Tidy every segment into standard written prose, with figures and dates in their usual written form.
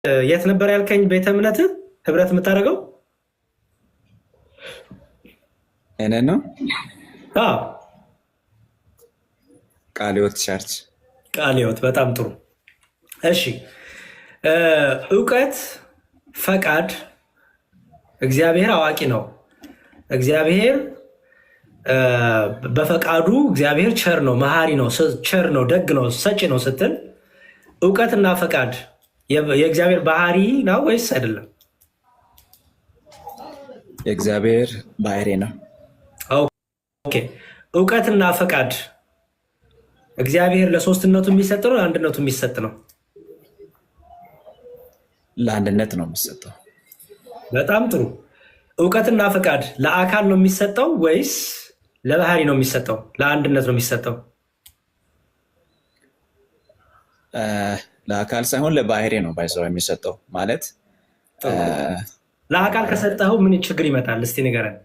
የት ነበር ያልከኝ? ቤተ እምነት ህብረት የምታደርገው እኔ ነው። አዎ ቃለ ሕይወት ቸርች። ቃለ ሕይወት በጣም ጥሩ። እሺ እውቀት፣ ፈቃድ። እግዚአብሔር አዋቂ ነው። እግዚአብሔር በፈቃዱ እግዚአብሔር ቸር ነው፣ መሐሪ ነው፣ ቸር ነው፣ ደግ ነው፣ ሰጪ ነው ስትል እውቀትና ፈቃድ የእግዚአብሔር ባህሪ ነው ወይስ አይደለም? የእግዚአብሔር ባህሪ ነው። ኦኬ። እውቀትና ፈቃድ እግዚአብሔር ለሶስትነቱ የሚሰጥ ነው ለአንድነቱ የሚሰጥ ነው? ለአንድነት ነው የሚሰጠው። በጣም ጥሩ። እውቀትና ፈቃድ ለአካል ነው የሚሰጠው ወይስ ለባህሪ ነው የሚሰጠው? ለአንድነት ነው የሚሰጠው? ለአካል ሳይሆን ለባህሪ ነው ባይሰው የሚሰጠው። ማለት ለአካል ከሰጠኸው ምን ችግር ይመጣል? እስቲ ንገረን።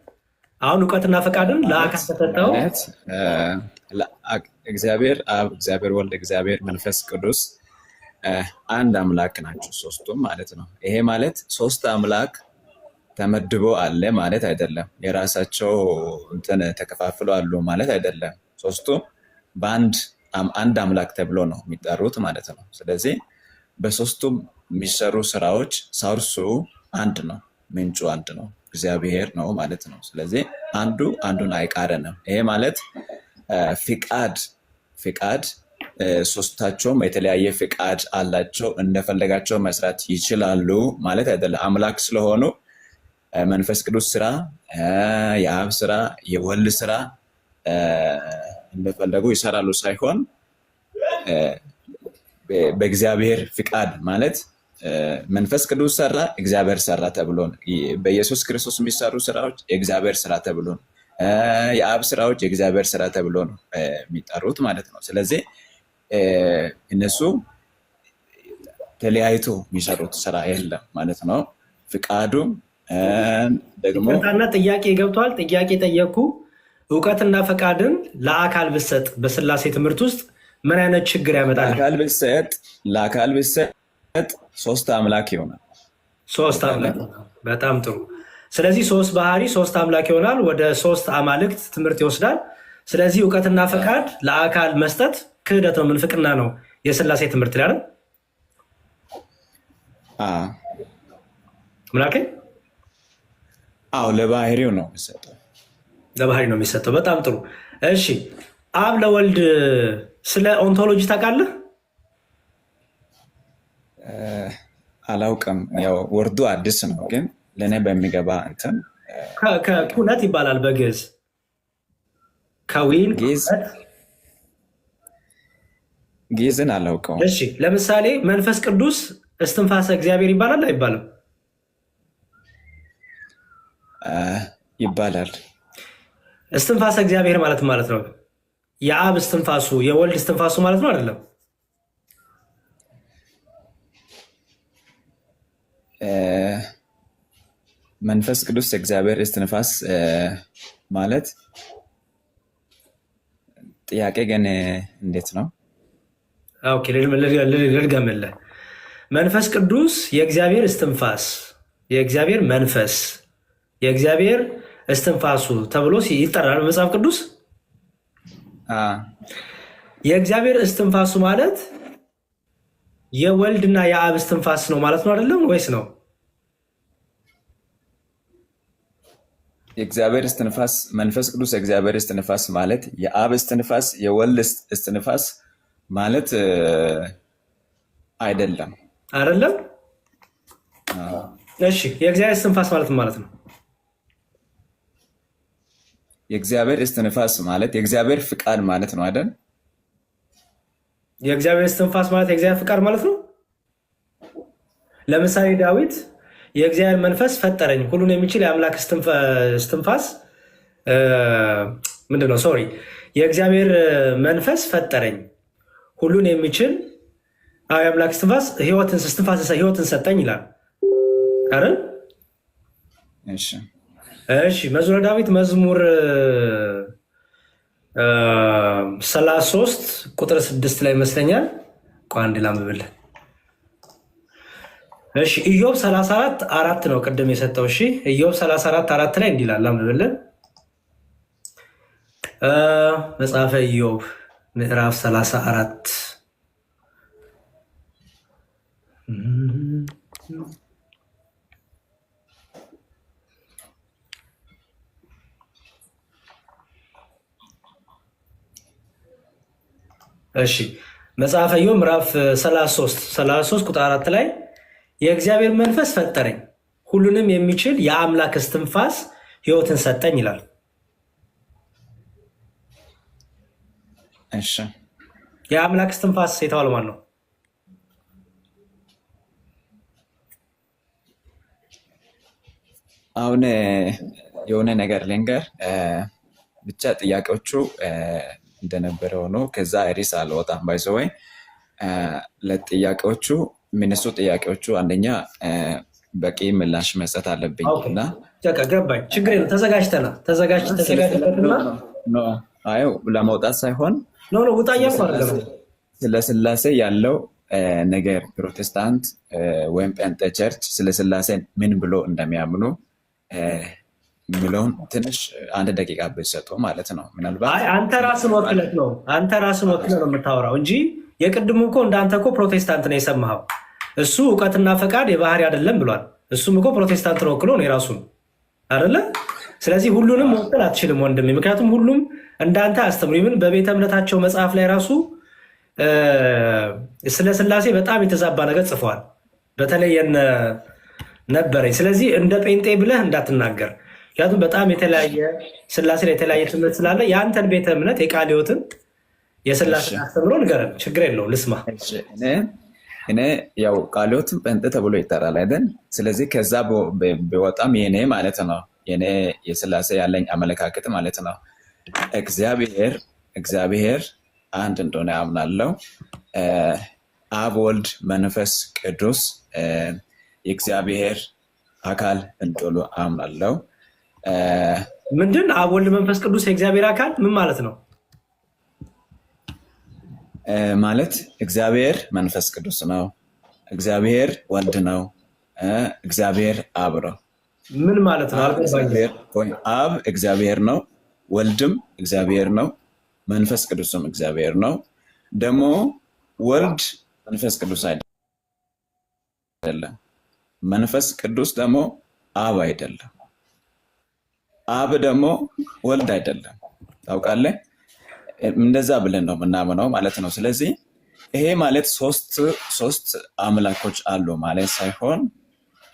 አሁን እውቀትና ፈቃድን ለአካል ከሰጠኸው እግዚአብሔር አብ፣ እግዚአብሔር ወልድ፣ እግዚአብሔር መንፈስ ቅዱስ አንድ አምላክ ናቸው፣ ሶስቱም ማለት ነው። ይሄ ማለት ሶስት አምላክ ተመድቦ አለ ማለት አይደለም። የራሳቸው እንትን ተከፋፍሎ አሉ ማለት አይደለም። ሶስቱም አንድ አምላክ ተብሎ ነው የሚጠሩት ማለት ነው። ስለዚህ በሶስቱም የሚሰሩ ስራዎች ሶርሱ አንድ ነው፣ ምንጩ አንድ ነው፣ እግዚአብሔር ነው ማለት ነው። ስለዚህ አንዱ አንዱን አይቃረንም። ይሄ ማለት ፍቃድ ሶስታቸውም የተለያየ ፍቃድ አላቸው፣ እንደፈለጋቸው መስራት ይችላሉ ማለት አይደለም። አምላክ ስለሆኑ መንፈስ ቅዱስ ስራ፣ የአብ ስራ፣ የወልድ ስራ እንደፈለጉ ይሰራሉ ሳይሆን በእግዚአብሔር ፍቃድ ማለት መንፈስ ቅዱስ ሰራ፣ እግዚአብሔር ሰራ ተብሎ በኢየሱስ ክርስቶስ የሚሰሩ ስራዎች የእግዚአብሔር ስራ ተብሎ ነው። የአብ ስራዎች የእግዚአብሔር ስራ ተብሎ ነው የሚጠሩት ማለት ነው። ስለዚህ እነሱ ተለያይቶ የሚሰሩት ስራ የለም ማለት ነው። ፍቃዱ ደግሞ ጥያቄ ገብቷል። ጥያቄ ጠየኩ። እውቀትና ፈቃድን ለአካል ብሰጥ በስላሴ ትምህርት ውስጥ ምን አይነት ችግር ያመጣል? ለአካል ብሰጥ ሶስት አምላክ ይሆናል። ሶስት አምላክ። በጣም ጥሩ። ስለዚህ ሶስት ባህሪ ሶስት አምላክ ይሆናል። ወደ ሶስት አማልክት ትምህርት ይወስዳል። ስለዚህ እውቀትና ፈቃድ ለአካል መስጠት ክህደት ነው፣ ምንፍቅና ነው የስላሴ ትምህርት ላይ አይደል? ምን አልከኝ? አዎ ለባህሪው ነው የሚሰጠው። ለባህሪ ነው የሚሰጠው። በጣም ጥሩ። እሺ አብ ለወልድ ስለ ኦንቶሎጂ ታውቃለህ? አላውቅም። ያው ወርዱ አዲስ ነው፣ ግን ለእኔ በሚገባ እንትን ኩነት ይባላል በግዕዝ። ከዊን ግዕዝን አላውቀውም። እሺ ለምሳሌ መንፈስ ቅዱስ እስትንፋሰ እግዚአብሔር ይባላል አይባልም? ይባላል። እስትንፋሰ እግዚአብሔር ማለት ነው የአብ እስትንፋሱ የወልድ እስትንፋሱ ማለት ነው አይደለም? መንፈስ ቅዱስ እግዚአብሔር እስትንፋስ ማለት ጥያቄ ግን እንዴት ነው? ኦኬ ልድገምልህ። መንፈስ ቅዱስ የእግዚአብሔር እስትንፋስ፣ የእግዚአብሔር መንፈስ፣ የእግዚአብሔር እስትንፋሱ ተብሎ ይጠራል በመጽሐፍ ቅዱስ። የእግዚአብሔር እስትንፋሱ ማለት የወልድና የአብ እስትንፋስ ነው ማለት ነው አይደለም ወይስ ነው? የእግዚአብሔር እስትንፋስ መንፈስ ቅዱስ የእግዚአብሔር እስትንፋስ ማለት የአብ እስትንፋስ የወልድ እስትንፋስ ማለት አይደለም። አይደለም? እሺ የእግዚአብሔር እስትንፋስ ማለት ነው? የእግዚአብሔር እስትንፋስ ማለት የእግዚአብሔር ፍቃድ ማለት ነው አይደል? የእግዚአብሔር እስትንፋስ ማለት የእግዚአብሔር ፍቃድ ማለት ነው። ለምሳሌ ዳዊት የእግዚአብሔር መንፈስ ፈጠረኝ፣ ሁሉን የሚችል የአምላክ እስትንፋስ ምንድነው? ሶሪ የእግዚአብሔር መንፈስ ፈጠረኝ፣ ሁሉን የሚችል የአምላክ እስትንፋስ ህይወትን ሰጠኝ ይላል አይደል? እሺ መዝሙረ ዳዊት መዝሙር 33 ቁጥር 6 ላይ ይመስለኛል። አንድ ላምብልህ እሺ ኢዮብ 34:4 ነው ቅድም የሰጠው። እሺ ኢዮብ 34:4 ላይ እንዲህ ይላል አንብብልን። መጽሐፈ ኢዮብ ምዕራፍ 34 እሺ መጽሐፈ ኢዮብ ምዕራፍ 33 ቁጥር 4 ላይ የእግዚአብሔር መንፈስ ፈጠረኝ፣ ሁሉንም የሚችል የአምላክ እስትንፋስ ሕይወትን ሰጠኝ ይላል። እሺ የአምላክ እስትንፋስ የተባለው ማን ነው? አሁን የሆነ ነገር ልንገር ብቻ ጥያቄዎቹ እንደነበረ ሆኖ ከዛ ሪስ አልወጣም። ባይዘወይ ለጥያቄዎቹ የሚነሱ ጥያቄዎቹ አንደኛ በቂ ምላሽ መስጠት አለብኝ እና ገባኝ። ችግር የለም። ተዘጋጅተና ለመውጣት ሳይሆን ውጣ እያልኩ ስለ ስላሴ ያለው ነገር ፕሮቴስታንት ወይም ጴንጤ ቸርች ስለ ስላሴ ምን ብሎ እንደሚያምኑ የሚለውን ትንሽ አንድ ደቂቃ ብትሰጡ ማለት ነው። ምናልባት አንተ ራስን ወክለህ ነው የምታወራው እንጂ የቅድሙ እኮ እንዳንተ እኮ ፕሮቴስታንት ነው የሰማኸው። እሱ እውቀትና ፈቃድ የባህሪ አይደለም ብሏል። እሱም እኮ ፕሮቴስታንት ነው ወክሎ ነው የራሱን አይደለ። ስለዚህ ሁሉንም መወከል አትችልም ወንድሜ፣ ምክንያቱም ሁሉም እንዳንተ አስተምሩ። ምን በቤተ እምነታቸው መጽሐፍ ላይ ራሱ ስለ ስላሴ በጣም የተዛባ ነገር ጽፈዋል። በተለይ ነበረኝ። ስለዚህ እንደ ጴንጤ ብለህ እንዳትናገር፣ ምክንያቱም በጣም የተለያየ ስላሴ ላይ የተለያየ ትምህርት ስላለ የአንተን ቤተ እምነት የቃለ ሕይወትን የስላሴ አስተምሮ ንገረን። ችግር የለው ልስማ። እኔ ያው ቃለ ሕይወትም ጴንጤ ተብሎ ይጠራል አይደል? ስለዚህ ከዛ ቢወጣም የኔ ማለት ነው የኔ የስላሴ ያለኝ አመለካከት ማለት ነው እግዚአብሔር አንድ እንደሆነ አምናለሁ። አብ፣ ወልድ፣ መንፈስ ቅዱስ የእግዚአብሔር አካል እንደሆኑ አምናለሁ። ምንድን አብ፣ ወልድ፣ መንፈስ ቅዱስ የእግዚአብሔር አካል ምን ማለት ነው? ማለት እግዚአብሔር መንፈስ ቅዱስ ነው፣ እግዚአብሔር ወልድ ነው፣ እግዚአብሔር አብ ነው። ምን ማለት ነው? አብ እግዚአብሔር ነው፣ ወልድም እግዚአብሔር ነው፣ መንፈስ ቅዱስም እግዚአብሔር ነው። ደግሞ ወልድ መንፈስ ቅዱስ አይደለም፣ መንፈስ ቅዱስ ደግሞ አብ አይደለም፣ አብ ደግሞ ወልድ አይደለም። ታውቃለህ? እንደዛ ብለን ነው የምናምነው ማለት ነው። ስለዚህ ይሄ ማለት ሶስት አምላኮች አሉ ማለት ሳይሆን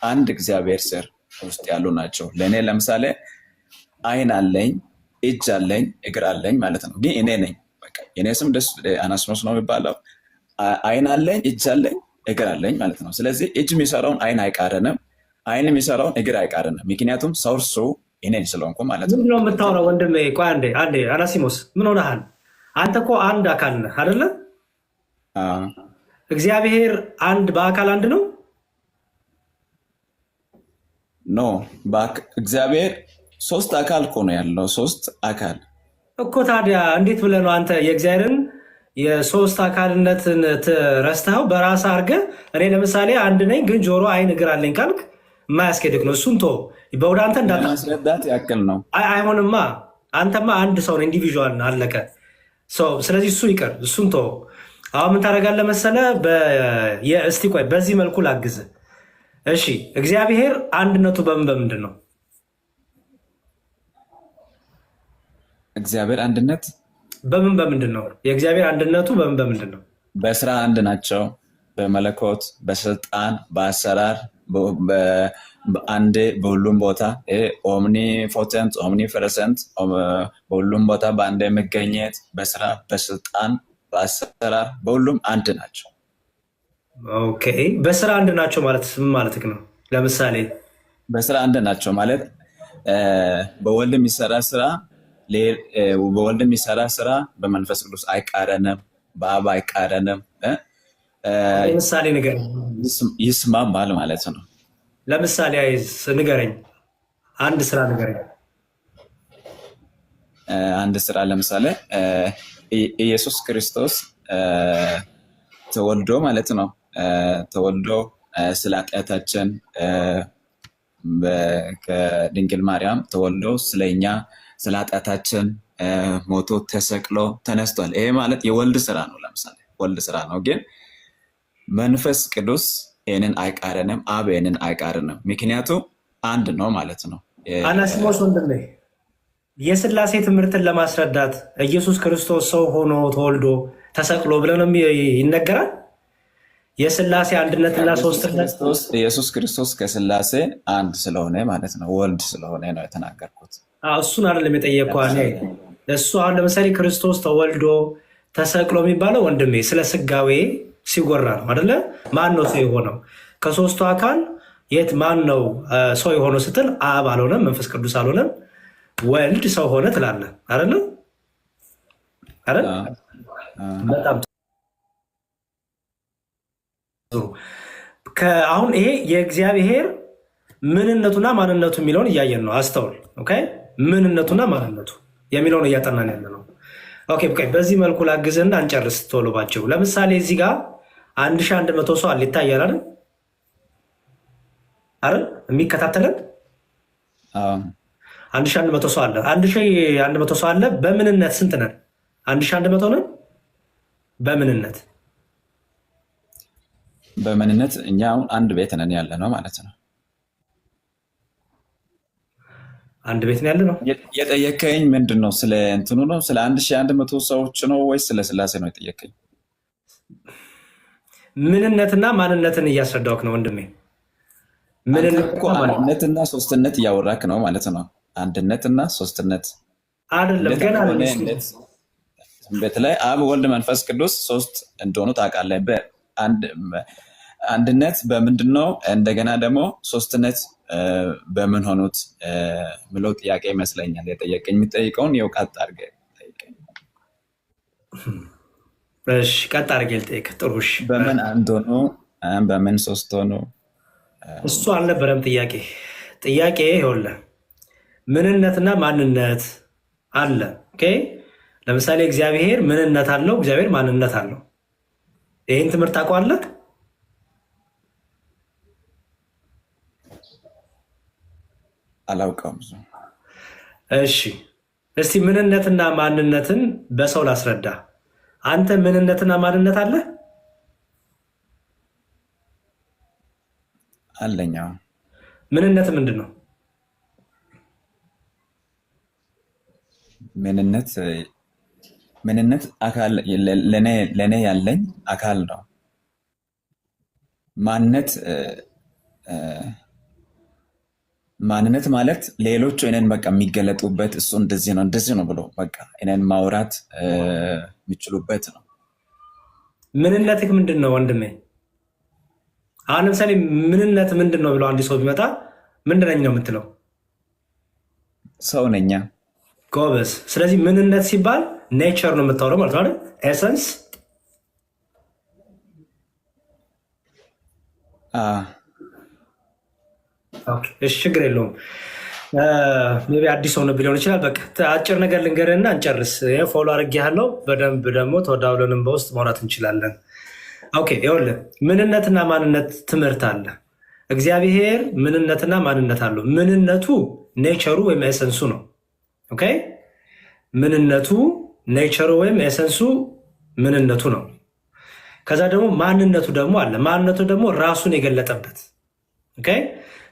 አንድ እግዚአብሔር ስር ውስጥ ያሉ ናቸው። ለእኔ ለምሳሌ አይን አለኝ፣ እጅ አለኝ፣ እግር አለኝ ማለት ነው። ግን እኔ ነኝ። የኔ ስም ደስ አናስኖስ ነው የሚባለው። አይን አለኝ፣ እጅ አለኝ፣ እግር አለኝ ማለት ነው። ስለዚህ እጅ የሚሰራውን አይን አይቃረንም፣ አይን የሚሰራውን እግር አይቃረንም። ምክንያቱም ሰውርሱ እኔ ስለሆንኩ ማለት ነው። ምንድን ነው የምታወራው ወንድሜ? ቆይ አንዴ አናሲሞስ ምን ሆነሃል? አንተ እኮ አንድ አካል ነህ አይደለ? እግዚአብሔር በአካል አንድ ነው? ኖ እግዚአብሔር ሶስት አካል እኮ ነው ያለው። ሶስት አካል እኮ ታዲያ እንዴት ብለህ ነው አንተ የእግዚአብሔርን የሶስት አካልነትን ረስተኸው በራስህ አድርገህ እኔ ለምሳሌ አንድ ነኝ ግን ጆሮ፣ አይን፣ እግር አለኝ ካልክ የማያስኬድክ ነው። እሱን ተወው። በወደ አንተ እንዳማስረዳት ያክል ነው። አይሆንማ። አንተማ አንድ ሰው ነው፣ ኢንዲቪዥዋል አለቀ። ስለዚህ እሱ ይቀር፣ እሱን ተወው። አሁን ምን ታደርጋለህ መሰለህ? እስቲ ቆይ በዚህ መልኩ ላግዝህ። እሺ እግዚአብሔር አንድነቱ በምንድን ነው? እግዚአብሔር አንድነት በምንድን ነው? የእግዚአብሔር አንድነቱ በምንድን ነው? በስራ አንድ ናቸው። በመለኮት፣ በስልጣን፣ በአሰራር አንድ በሁሉም ቦታ ኦምኒ ፖተንት ኦምኒ ፕሬዘንት በሁሉም ቦታ በአንድ መገኘት፣ በስራ፣ በስልጣን፣ በአሰራር በሁሉም አንድ ናቸው። ኦኬ በስራ አንድ ናቸው ማለት ምን ማለት ነው? ለምሳሌ በስራ አንድ ናቸው ማለት በወልድ የሚሰራ ስራ በመንፈስ ቅዱስ አይቃረንም፣ በአብ አይቃረንም። ለምሳሌ ንገረኝ። ይስማማል ማለት ነው። ለምሳሌ ንገረኝ፣ አንድ ስራ ንገረኝ። አንድ ስራ ለምሳሌ ኢየሱስ ክርስቶስ ተወልዶ ማለት ነው ተወልዶ ስለ ኃጢአታችን ከድንግል ማርያም ተወልዶ ስለኛ ስለ ኃጢአታችን ሞቶ ተሰቅሎ ተነስቷል። ይሄ ማለት የወልድ ስራ ነው። ለምሳሌ ወልድ ስራ ነው፣ ግን መንፈስ ቅዱስ ይህንን አይቃረንም፣ አብ ይህንን አይቃረንም። ምክንያቱ አንድ ነው ማለት ነው። አናሲሞስ ወንድሜ የስላሴ ትምህርትን ለማስረዳት ኢየሱስ ክርስቶስ ሰው ሆኖ ተወልዶ ተሰቅሎ ብለው ነው ይነገራል። የስላሴ አንድነትና ሶስትነት ኢየሱስ ክርስቶስ ከስላሴ አንድ ስለሆነ ማለት ነው፣ ወልድ ስለሆነ ነው የተናገርኩት። እሱን አይደለም የጠየቅኩህ። እሱ አሁን ለምሳሌ ክርስቶስ ተወልዶ ተሰቅሎ የሚባለው ወንድሜ ስለ ስጋዌ ሲጎራ ነው አይደለ? ማን ነው ሰው የሆነው ከሶስቱ አካል? የት ማን ነው ሰው የሆነው ስትል አብ አልሆነም፣ መንፈስ ቅዱስ አልሆነም፣ ወልድ ሰው ሆነ ትላለህ አይደለ? በጣም አሁን ይሄ የእግዚአብሔር ምንነቱና ማንነቱ የሚለውን እያየን ነው። አስተውል። ምንነቱና ማንነቱ የሚለውን እያጠናን ያለ ነው። በዚህ መልኩ ላግዝህና አንጨርስ ቶሎ ባቸው። ለምሳሌ እዚህ ጋር 1100 ሰው አለ ይታያል አይደል? የሚከታተለን 1100 ሰው አለ። 1100 ሰው አለ። በምንነት ስንት ነን? 1100 ነን። በምንነት እኛ አሁን አንድ ቤት ነን ያለ ነው ማለት ነው። አንድ ቤት ነው ያለ ነው። የጠየከኝ ምንድን ነው? ስለ እንትኑ ነው? ስለ 1100 ሰዎች ነው ወይስ ስለ ስላሴ ነው የጠየከኝ? ምንነትና ማንነትን እያስረዳውክ ነው ወንድሜ። አንድነትና ሶስትነት እያወራክ ነው ማለት ነው። አንድነትና ሶስትነት አይደለም ገና በተለይ አብ፣ ወልድ፣ መንፈስ ቅዱስ ሶስት እንደሆኑ ታውቃለህ። አንድነት በምንድን ነው? እንደገና ደግሞ ሶስትነት በምን ሆኑት ምለው ጥያቄ ይመስለኛል የጠየቀኝ። የሚጠይቀውን ይኸው ቀጥ አድርገህ ጠይቀኝ። እሺ ቀጥ አድርገህ ልጠይቅ። ጥሩ እሺ። በምን አንድ ሆኑ? በምን ሶስት ሆኑ? እሱ አልነበረም ጥያቄ። ይኸውልህ ምንነትና ማንነት አለ። ለምሳሌ እግዚአብሔር ምንነት አለው፣ እግዚአብሔር ማንነት አለው። ይህን ትምህርት ታውቀዋለህ? አላውቀውም። እሺ እስቲ ምንነትና ማንነትን በሰው ላስረዳ። አንተ ምንነትና ማንነት አለ? አለኝ። ምንነት ምንድን ነው? ምንነት አካል ለእኔ ያለኝ አካል ነው። ማንነት ማለት ሌሎቹ እኔን በቃ የሚገለጡበት እሱ እንደዚህ ነው ብሎ በቃ እኔን ማውራት የሚችሉበት ነው። ምንነትህ ምንድን ነው ወንድሜ? አሁን ለምሳሌ ምንነት ምንድን ነው ብለው አንድ ሰው ቢመጣ ምንድን ነኝ ነው የምትለው? ሰው ነኛ። ጎበዝ። ስለዚህ ምንነት ሲባል ኔቸር ነው የምታወራው ማለት ነው። ኤሰንስ። እሺ ችግር የለውም። ሜይ ቢ አዲስ ሆነ ሊሆን ይችላል። በቃ አጭር ነገር ልንገርህና እንጨርስ። ፎሎ አድርጌያለሁ። በደንብ ደግሞ ተወዳውለንም በውስጥ ማውራት እንችላለን። ይኸውልህ ምንነትና ማንነት ትምህርት አለ። እግዚአብሔር ምንነትና ማንነት አለው። ምንነቱ ኔቸሩ ወይም ኤሰንሱ ነው። ምንነቱ ኔቸሩ ወይም ኤሰንሱ ምንነቱ ነው። ከዛ ደግሞ ማንነቱ ደግሞ አለ። ማንነቱ ደግሞ ራሱን የገለጠበት።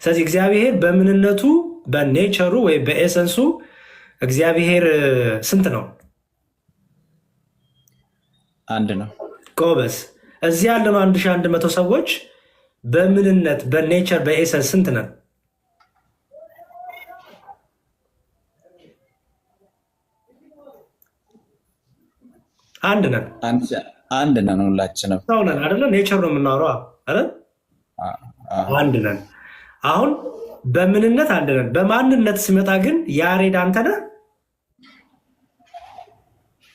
ስለዚህ እግዚአብሔር በምንነቱ በኔቸሩ ወይም በኤሰንሱ እግዚአብሔር ስንት ነው? አንድ ነው። ጎበዝ። እዚህ ያለነው 1100 ሰዎች በምንነት በኔቸር በኤሰንስ ስንት ነን? አንድ ነን። አንድ ነን። ሁላችንም ሰው ነን አይደለ? ኔቸር ነው የምናወራው አይደል? አንድ ነን። አሁን በምንነት አንድ ነን። በማንነት ሲመጣ ግን ያሬድ አንተ ነህ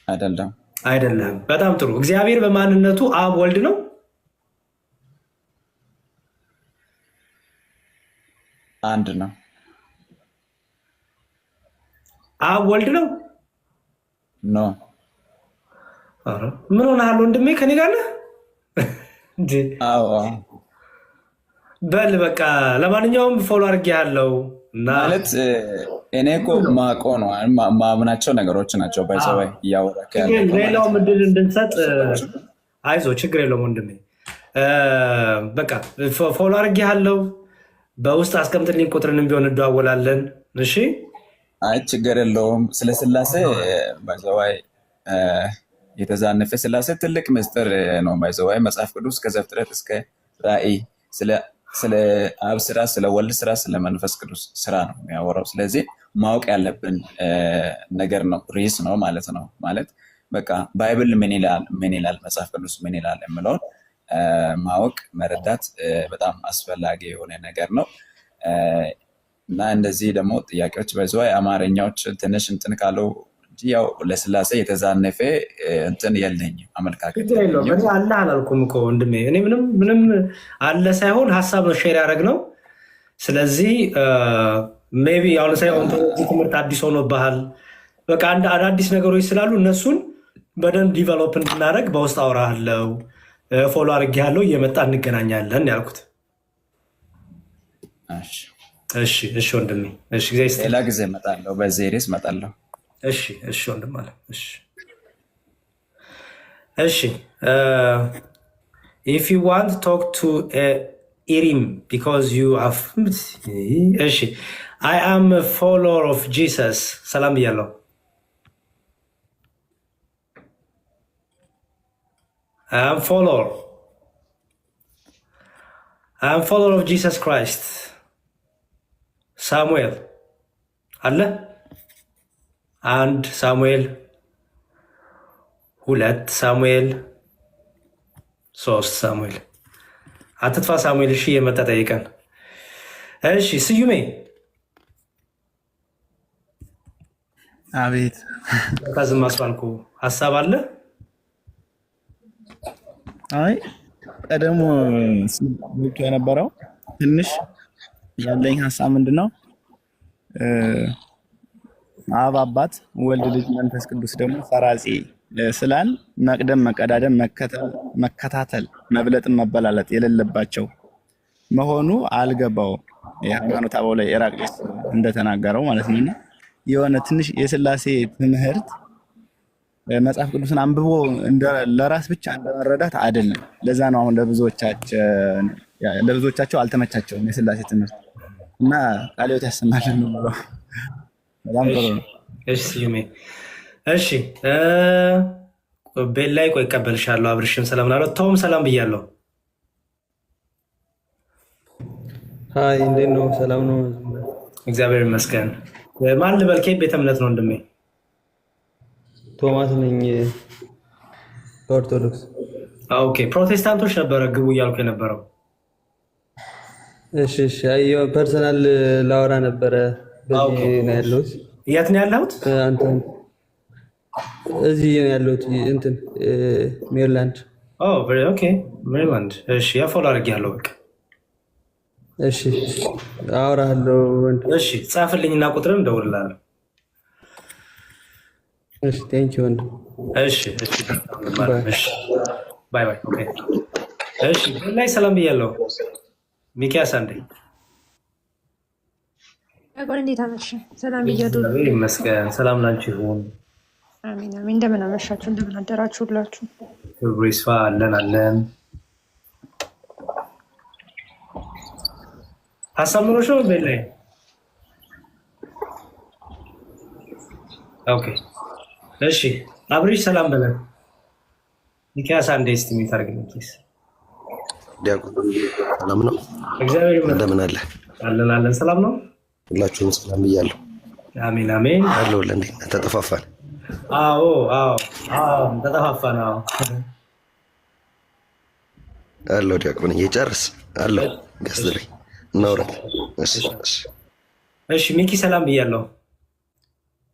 አይደለም? አይደለም። በጣም ጥሩ። እግዚአብሔር በማንነቱ አብ ወልድ ነው? አንድ ነው። አብ ወልድ ነው? ኖ። ምን ሆነሃል ወንድሜ? ከኔ ጋር ነህ? በል በቃ ለማንኛውም ፎሎ አድርጌሃለሁ እና ማለት እኔ እኮ ማቆ ነው ማምናቸው ነገሮች ናቸው። ባይዘባይ እያወራክ ሌላው ምድል እንድንሰጥ አይዞ ችግር የለውም ወንድሜ። በቃ ፎሎ አድርጌሃለሁ። በውስጥ አስቀምጥልኝ፣ ቁጥርን ቢሆን እንደዋወላለን። እሺ አይ ችግር የለውም። ስለ ስላሴ ባይዘባይ የተዛነፈ ስላሴ ትልቅ ምስጢር ነው። ባይዘባይ መጽሐፍ ቅዱስ ከዘፍጥረት እስከ ራእይ ስለ አብ ስራ፣ ስለ ወልድ ስራ፣ ስለ መንፈስ ቅዱስ ስራ ነው የሚያወራው። ስለዚህ ማወቅ ያለብን ነገር ነው፣ ርዕስ ነው ማለት ነው። ማለት በቃ ባይብል ምን ይላል፣ መጽሐፍ ቅዱስ ምን ይላል የምለውን ማወቅ መረዳት በጣም አስፈላጊ የሆነ ነገር ነው እና እንደዚህ ደግሞ ጥያቄዎች በዚያ አማርኛዎች ትንሽ እንትን ካለው ያው ለስላሴ የተዛነፈ እንትን የለኝም፣ አመለካከት አለ አላልኩም እኮ ወንድሜ። እኔ ምንም አለ ሳይሆን ሀሳብ ነው ሼር ያደረግነው። ስለዚህ ሜይ ቢ አሁን ሳይሆን ትምህርት አዲስ ሆኖብሃል። በቃ አዳዲስ ነገሮች ስላሉ እነሱን በደንብ ዲቨሎፕ እንድናደርግ በውስጥ አወራለሁ፣ ፎሎ አድርጌያለሁ፣ እየመጣ እንገናኛለን ያልኩት። እሺ ወንድሜ፣ ሌላ ጊዜ እመጣለሁ፣ በዚህ ርዕስ እመጣለሁ። እሺ ወንድም አለ። እሺ if you want to talk to Irim because you have እሺ I am a follower of Jesus ሰላም ብያለሁ። I am follower of Jesus Christ ሳሙኤል አለ 1 ሳሙኤል 2 ሳሙኤል 3 ሳሙኤል አትጥፋ ሳሙኤል። እሺ የመጣ ጠይቀን። እሺ ስዩሜ አቤት ከዝም አስባልኩ ሀሳብ አለ? አይ ቀደሞ ስልክ የነበረው ትንሽ ያለኝ ሀሳብ ምንድነው አብ አባት፣ ወልድ ልጅ፣ መንፈስ ቅዱስ ደግሞ ሰራጺ ስላል መቅደም፣ መቀዳደም፣ መከታተል፣ መብለጥን መበላለጥ የሌለባቸው መሆኑ አልገባውም። የሃይማኖት አበው ላይ ኢራቅሊስ እንደተናገረው ማለት ነው። የሆነ ትንሽ የስላሴ ትምህርት መጽሐፍ ቅዱስን አንብቦ ለራስ ብቻ እንደመረዳት አይደለም። ለዛ ነው አሁን ለብዙዎቻቸው አልተመቻቸውም የስላሴ ትምህርት እና ቃልዮት ያሰማልን ነው ብለው በጣም ጥሩ ነው። እሺ ስዩሜ፣ እሺ ቤት ላይ ቆይ እቀበልሻለሁ። አብርሽም ሰላም ላለው ተውም ሰላም ብያለሁ። ሀይ እንዴት ነው? ሰላም ነው? እግዚአብሔር ይመስገን። ማን ልበል? ከየት ቤተ እምነት ነው ወንድሜ? ቶማስ ነኝ ከኦርቶዶክስ። ኦኬ ፕሮቴስታንቶች ነበረ ግቡ እያልኩ የነበረው። እሺ አየሁ። ፐርሰናል ላወራ ነበረ። በዚህ ነው ያለሁት። የት ነው ያለሁት? አንተ? እዚህ ነው ያለሁት እንትን ሜሪላንድ። ኦኬ ሜሪላንድ። እሺ ያፎላ አድርጌያለሁ። በቃ እሺ አወራለሁ። እሺ ጻፍልኝና ቁጥርን እደውልልሃለሁ። እሺ ቴንክ ዩ ወንድ። እሺ ባይ ባይ። ኦኬ እሺ ላይ ሰላም ብያለሁ። ሚኪያስ አንዴ አቆን እንዴት አመሽ? ሰላም ብያለሁ። ይመስገን። ሰላም ላንቺ ይሁን። አሜን አሜን። እንደምን አመሻችሁ? እንደምን አደራችሁ ሁላችሁ? ክብሩ ይስፋ። አለን ሀሳብ ኖሮሽ ነው ቤት ላይ? ኦኬ እሺ አብሪሽ ሰላም በለን። ሚኪያስ አንዴ እስቲ የሚታርግልኝ ፕሊዝ። ዲያቆን ሰላም ነው? እግዚአብሔር ይመስገን። እንደምን አለ? አለን ሰላም ነው። ሁላችሁም ሰላም ብያለሁ። አሜን አለሁልህ። እንዴት ነህ? ተጠፋፋን። አዎ ተጠፋፋን። አለሁ ዲያቆን እየጨርስ አለሁ። ገስልኝ እናውራት። እሺ ሚኪ ሰላም ብያለሁ።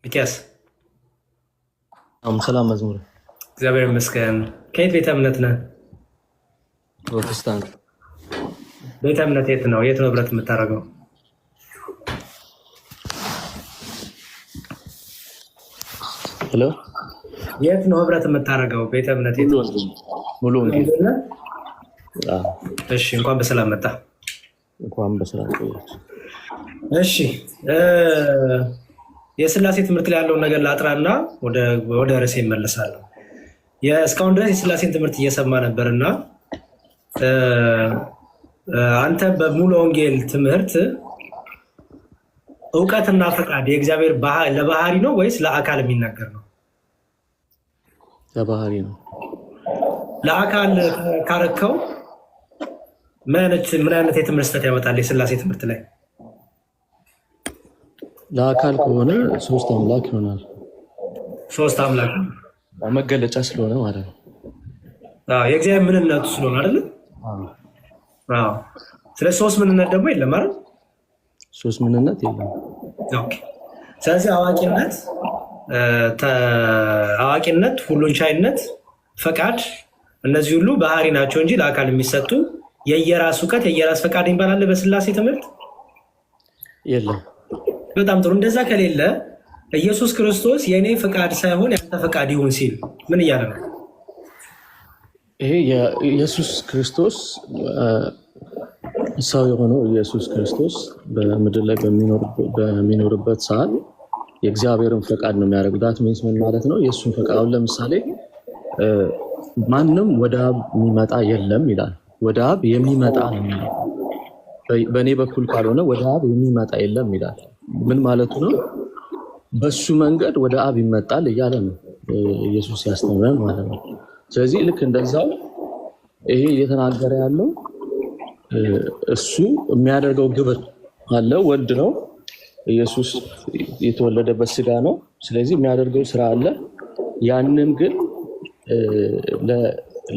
ሚኪያስ ሰላም መዝሙር። እግዚአብሔር ይመስገን። ከየት ቤተ እምነት ነህ? ፕሮቴስታንት። ቤተ እምነት የት ነው ህብረት የምታደርገው? ሄሎ የት ነው ህብረት የምታደርገው? ቤተ እምነት የት? ሙሉ ወንጌል። እሺ እንኳን በሰላም መጣ። እንኳን በሰላም ቆያችሁ። እሺ የስላሴ ትምህርት ላይ ያለውን ነገር ላጥራና ወደ ርዕሴ እመለሳለሁ። እስካሁን ድረስ የስላሴን ትምህርት እየሰማ ነበርና አንተ በሙሉ ወንጌል ትምህርት እውቀትና ፈቃድ የእግዚአብሔር ለባህሪ ነው ወይስ ለአካል የሚናገር ነው? ለባህሪ ነው። ለአካል ካረከው ምን አይነት የትምህርት ስህተት ያመጣል? የስላሴ ትምህርት ላይ ለአካል ከሆነ ሶስት አምላክ ይሆናል። ሶስት አምላክ መገለጫ ስለሆነ ማለት ነው። የእግዚአብሔር ምንነቱ ስለሆነ አይደል? ስለዚህ ሶስት ምንነት ደግሞ የለም አይደል? ሶስት ምንነት የለም። ስለዚህ አዋቂነት፣ ሁሉን ቻይነት፣ ፈቃድ እነዚህ ሁሉ ባህሪ ናቸው እንጂ ለአካል የሚሰጡ የየራስ እውቀት የየራስ ፈቃድ ይባላል በስላሴ ትምህርት የለም። በጣም ጥሩ። እንደዛ ከሌለ ኢየሱስ ክርስቶስ የእኔ ፈቃድ ሳይሆን ያንተ ፈቃድ ይሁን ሲል ምን እያለ ነው? ይሄ የኢየሱስ ክርስቶስ ሰው የሆነው ኢየሱስ ክርስቶስ በምድር ላይ በሚኖርበት ሰዓት የእግዚአብሔርን ፈቃድ ነው የሚያደርጉት። ዳት ሚንስ ምን ማለት ነው? የእሱን ፈቃድ። አሁን ለምሳሌ ማንም ወደ አብ የሚመጣ የለም ይላል። ወደ አብ የሚመጣ ነው የሚለው። በእኔ በኩል ካልሆነ ወደ አብ የሚመጣ የለም ይላል። ምን ማለቱ ነው? በሱ መንገድ ወደ አብ ይመጣል እያለ ነው ኢየሱስ ያስተምረን ማለት ነው። ስለዚህ ልክ እንደዛው ይሄ እየተናገረ ያለው እሱ የሚያደርገው ግብር አለ። ወልድ ነው ኢየሱስ፣ የተወለደበት ስጋ ነው። ስለዚህ የሚያደርገው ስራ አለ። ያንን ግን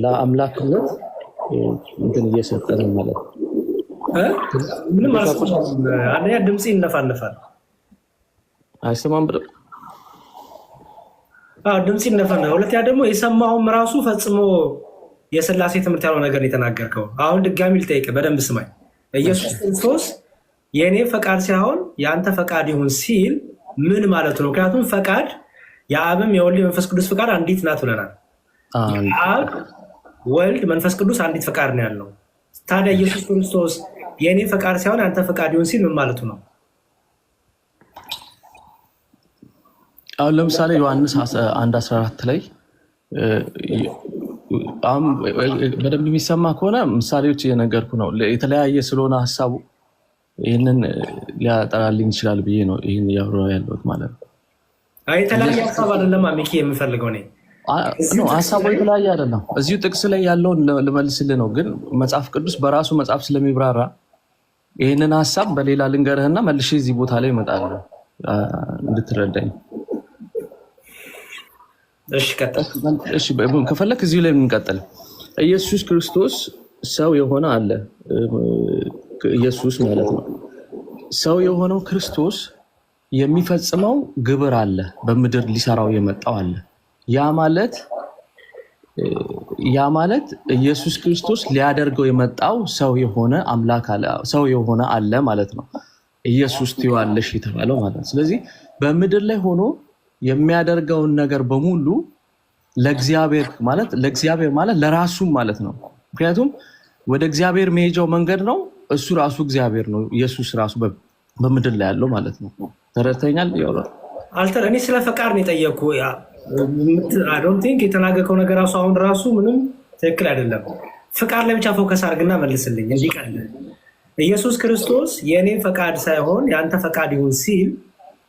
ለአምላክነት እንትን እየሰጠ ነው ማለት ነው። ምን ማለት ነው? አንደኛ ድምጽ ይነፋነፋል፣ አይሰማም ብለው ድምጽ ይነፋነፋል። ሁለተኛ ደግሞ የሰማውም ራሱ ፈጽሞ የስላሴ ትምህርት ያለው ነገር የተናገርከው። አሁን ድጋሚ ልጠይቅ፣ በደንብ ስማኝ። ኢየሱስ ክርስቶስ የእኔ ፈቃድ ሳይሆን የአንተ ፈቃድ ይሁን ሲል ምን ማለቱ ነው? ምክንያቱም ፈቃድ የአብም የወልድ የመንፈስ ቅዱስ ፈቃድ አንዲት ናት ብለናል። አብ፣ ወልድ፣ መንፈስ ቅዱስ አንዲት ፈቃድ ነው ያለው። ታዲያ ኢየሱስ ክርስቶስ የእኔ ፈቃድ ሳይሆን የአንተ ፈቃድ ይሁን ሲል ምን ማለቱ ነው? አሁን ለምሳሌ ዮሐንስ 1:14 ላይ በደንብ የሚሰማ ከሆነ ምሳሌዎች እየነገርኩ ነው። የተለያየ ስለሆነ ሀሳቡ ይህንን ሊያጠራልኝ ይችላል ብዬ ነው ይህን እያወራሁ ያለሁት ማለት ነው። የተለያየ ሀሳብ አይደለም ሚኪ የምፈልገው እኔ ሀሳቡ የተለያየ አይደለም። እዚሁ ጥቅስ ላይ ያለውን ልመልስልህ ነው። ግን መጽሐፍ ቅዱስ በራሱ መጽሐፍ ስለሚብራራ ይህንን ሀሳብ በሌላ ልንገርህና መልሼ እዚህ ቦታ ላይ እመጣለሁ እንድትረዳኝ። ከፈለክ እዚሁ ላይ የምንቀጥል። ኢየሱስ ክርስቶስ ሰው የሆነ አለ። ኢየሱስ ማለት ነው ሰው የሆነው ክርስቶስ የሚፈጽመው ግብር አለ፣ በምድር ሊሰራው የመጣው አለ። ያ ማለት ኢየሱስ ክርስቶስ ሊያደርገው የመጣው ሰው የሆነ አምላክ አለ፣ ሰው የሆነ አለ ማለት ነው። ኢየሱስ ትይዋለሽ የተባለው ማለት ነው። ስለዚህ በምድር ላይ ሆኖ የሚያደርገውን ነገር በሙሉ ለእግዚአብሔር ማለት ለራሱም ማለት ነው። ምክንያቱም ወደ እግዚአብሔር መሄጃው መንገድ ነው። እሱ ራሱ እግዚአብሔር ነው። ኢየሱስ ራሱ በምድር ላይ ያለው ማለት ነው። ተረድተኛል? እኔ ስለ ፈቃድ ነው የጠየኩ። የተናገርከው ነገር ራሱ አሁን ራሱ ምንም ትክክል አይደለም። ፈቃድ ላይ ብቻ ፎከስ አድርግና መልስልኝ እንዲቀል። ኢየሱስ ክርስቶስ የእኔ ፈቃድ ሳይሆን የአንተ ፈቃድ ይሁን ሲል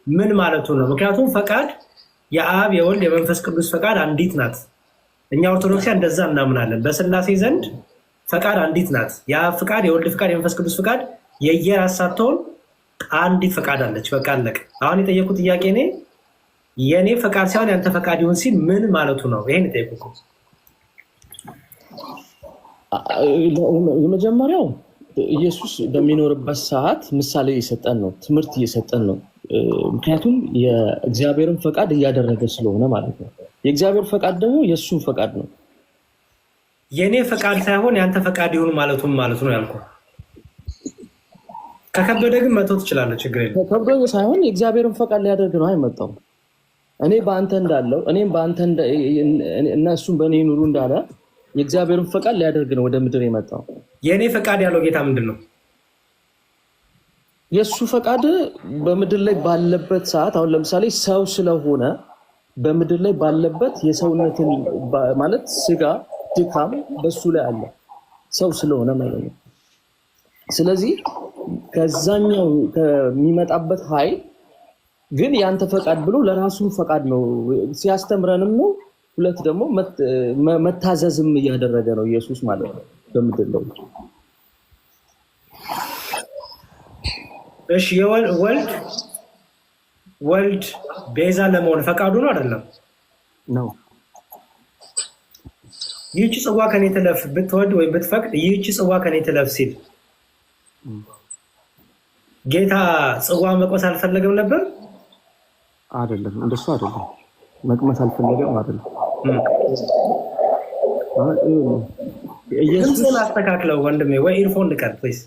ምን ማለቱ ነው? ምክንያቱም ፈቃድ የአብ የወልድ የመንፈስ ቅዱስ ፈቃድ አንዲት ናት። እኛ ኦርቶዶክሲያን እንደዛ እናምናለን። በስላሴ ዘንድ ፈቃድ አንዲት ናት። የአብ ፈቃድ፣ የወልድ ፈቃድ፣ የመንፈስ ቅዱስ ፈቃድ የየራስ ሳትሆን አንዲት ፈቃድ አለች። በቃ አለቀ። አሁን የጠየቁት ጥያቄ እኔ የእኔ ፈቃድ ሳይሆን ያንተ ፈቃድ ይሁን ሲል ምን ማለቱ ነው? ይሄን የጠየቁት። የመጀመሪያው ኢየሱስ በሚኖርበት ሰዓት ምሳሌ እየሰጠን ነው፣ ትምህርት እየሰጠን ነው። ምክንያቱም የእግዚአብሔርን ፈቃድ እያደረገ ስለሆነ ማለት ነው። የእግዚአብሔር ፈቃድ ደግሞ የእሱን ፈቃድ ነው። የእኔ ፈቃድ ሳይሆን የአንተ ፈቃድ ይሁን ማለቱ ነው ያልኩህ። ከከበደ ግን መተው ትችላለህ፣ ችግር የለም። ከከበደ ሳይሆን የእግዚአብሔርን ፈቃድ ሊያደርግ ነው አይመጣው። እኔ በአንተ እንዳለው እኔም በአንተ እና እሱም በእኔ ኑሩ እንዳለ የእግዚአብሔርን ፈቃድ ሊያደርግ ነው ወደ ምድር የመጣው። የእኔ ፈቃድ ያለው ጌታ ምንድን ነው? የእሱ ፈቃድ በምድር ላይ ባለበት ሰዓት አሁን ለምሳሌ ሰው ስለሆነ በምድር ላይ ባለበት የሰውነትን ማለት ስጋ ድካም በሱ ላይ አለ ሰው ስለሆነ ማለት ነው። ስለዚህ ከዛኛው ከሚመጣበት ኃይል ግን ያንተ ፈቃድ ብሎ ለራሱ ፈቃድ ነው ሲያስተምረንም ነው። ሁለት ደግሞ መታዘዝም እያደረገ ነው ኢየሱስ ማለት ነው በምድር ላይ። እሺ ወልድ ቤዛ ለመሆን ፈቃዱ ነው አይደለም? ነው። ይህቺ ጽዋ ከኔ ትለፍ ብትወድ ወይም ብትፈቅድ ይህቺ ጽዋ ከኔ ትለፍ ሲል ጌታ ጽዋ መቅመስ አልፈለገም ነበር? አይደለም፣ እንደሱ አይደለም። መቅመስ አልፈለገም አይደለም። ድምፅህን አስተካክለው ወንድሜ፣ ወይ ኢርፎን ልቀር ፕሊዝ።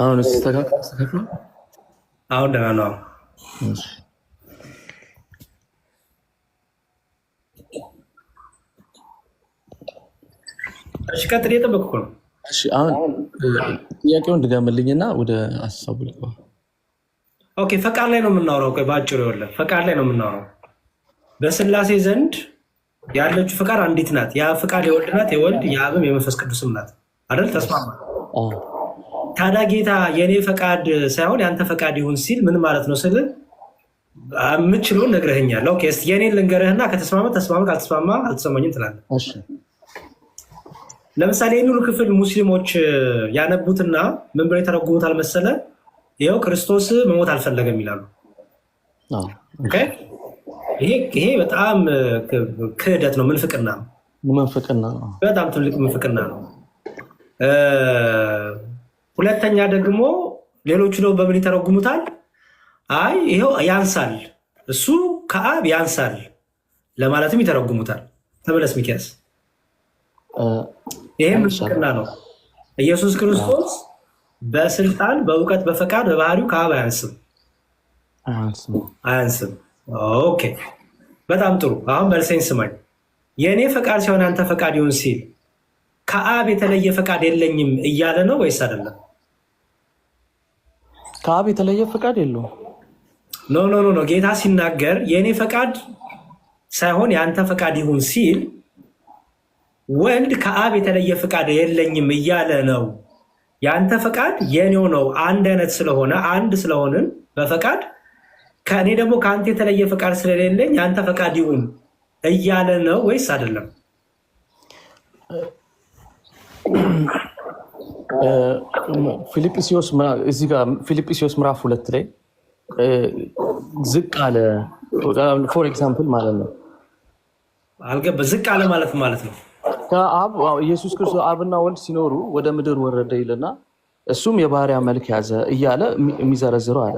አሁን ተስተካክሏል። አሁን ደህና ነው። እሺ ቀጥል፣ እየጠበቅኩ ነው። እሺ አሁን ጥያቄውን ድገምልኝና ወደ ሀሳቡ ልግባ። ኦኬ ፈቃድ ላይ ነው የምናወራው። ቆይ በአጭሩ ይኸውልህ፣ ፈቃድ ላይ ነው የምናወራው። በስላሴ ዘንድ ያለችው ፈቃድ አንዲት ናት። ያ ፈቃድ የወልድ ናት፣ የወልድ የአብም የመንፈስ ቅዱስም ናት አይደል? ተስማማ። ታዲያ ጌታ የእኔ ፈቃድ ሳይሆን የአንተ ፈቃድ ይሁን ሲል ምን ማለት ነው ስል የምችለውን ነግረህኛል። ኦኬ እስኪ የኔን ልንገርህና ከተስማማ ተስማማ፣ ካልተስማማ አልተሰማኝም ትላለህ። ለምሳሌ ይህን ሁሉ ክፍል ሙስሊሞች ያነቡትና ምን ብለው የተረጉሙታል መሰለ? ይኸው ክርስቶስ መሞት አልፈለገም ይላሉ። ይሄ በጣም ክህደት ነው፣ ምንፍቅና ነው። በጣም ትልቅ ምንፍቅና ነው። ሁለተኛ ደግሞ ሌሎቹ ነው በምን ይተረጉሙታል? አይ ይኸው ያንሳል፣ እሱ ከአብ ያንሳል ለማለትም ይተረጉሙታል። ተመለስ ሚኪያስ። ይሄ ምንፍቅና ነው። ኢየሱስ ክርስቶስ በስልጣን በእውቀት በፈቃድ በባህሪው ከአብ አያንስም። ኦኬ በጣም ጥሩ። አሁን መልሰኝ ስማኝ። የእኔ ፈቃድ ሲሆን አንተ ፈቃድ ይሁን ሲል ከአብ የተለየ ፈቃድ የለኝም እያለ ነው ወይስ አይደለም? ከአብ የተለየ ፈቃድ የለውም። ኖ ጌታ ሲናገር የእኔ ፈቃድ ሳይሆን የአንተ ፈቃድ ይሁን ሲል ወልድ ከአብ የተለየ ፈቃድ የለኝም እያለ ነው። የአንተ ፈቃድ የኔው ነው። አንድ አይነት ስለሆነ አንድ ስለሆንን በፈቃድ ከእኔ ደግሞ ከአንተ የተለየ ፈቃድ ስለሌለኝ የአንተ ፈቃድ ይሁን እያለ ነው ወይስ አይደለም? ፊልጵስዩስ ምዕራፍ 2 ላይ ዝቅ አለ ፎር ኤግዛምፕል ማለት ነው። አልገባህም? ዝቅ አለ ማለት ነው ከአብ ኢየሱስ ክርስቶስ አብና ወልድ ሲኖሩ ወደ ምድር ወረደ ይልና እሱም የባሪያ መልክ ያዘ እያለ የሚዘረዝረው አለ።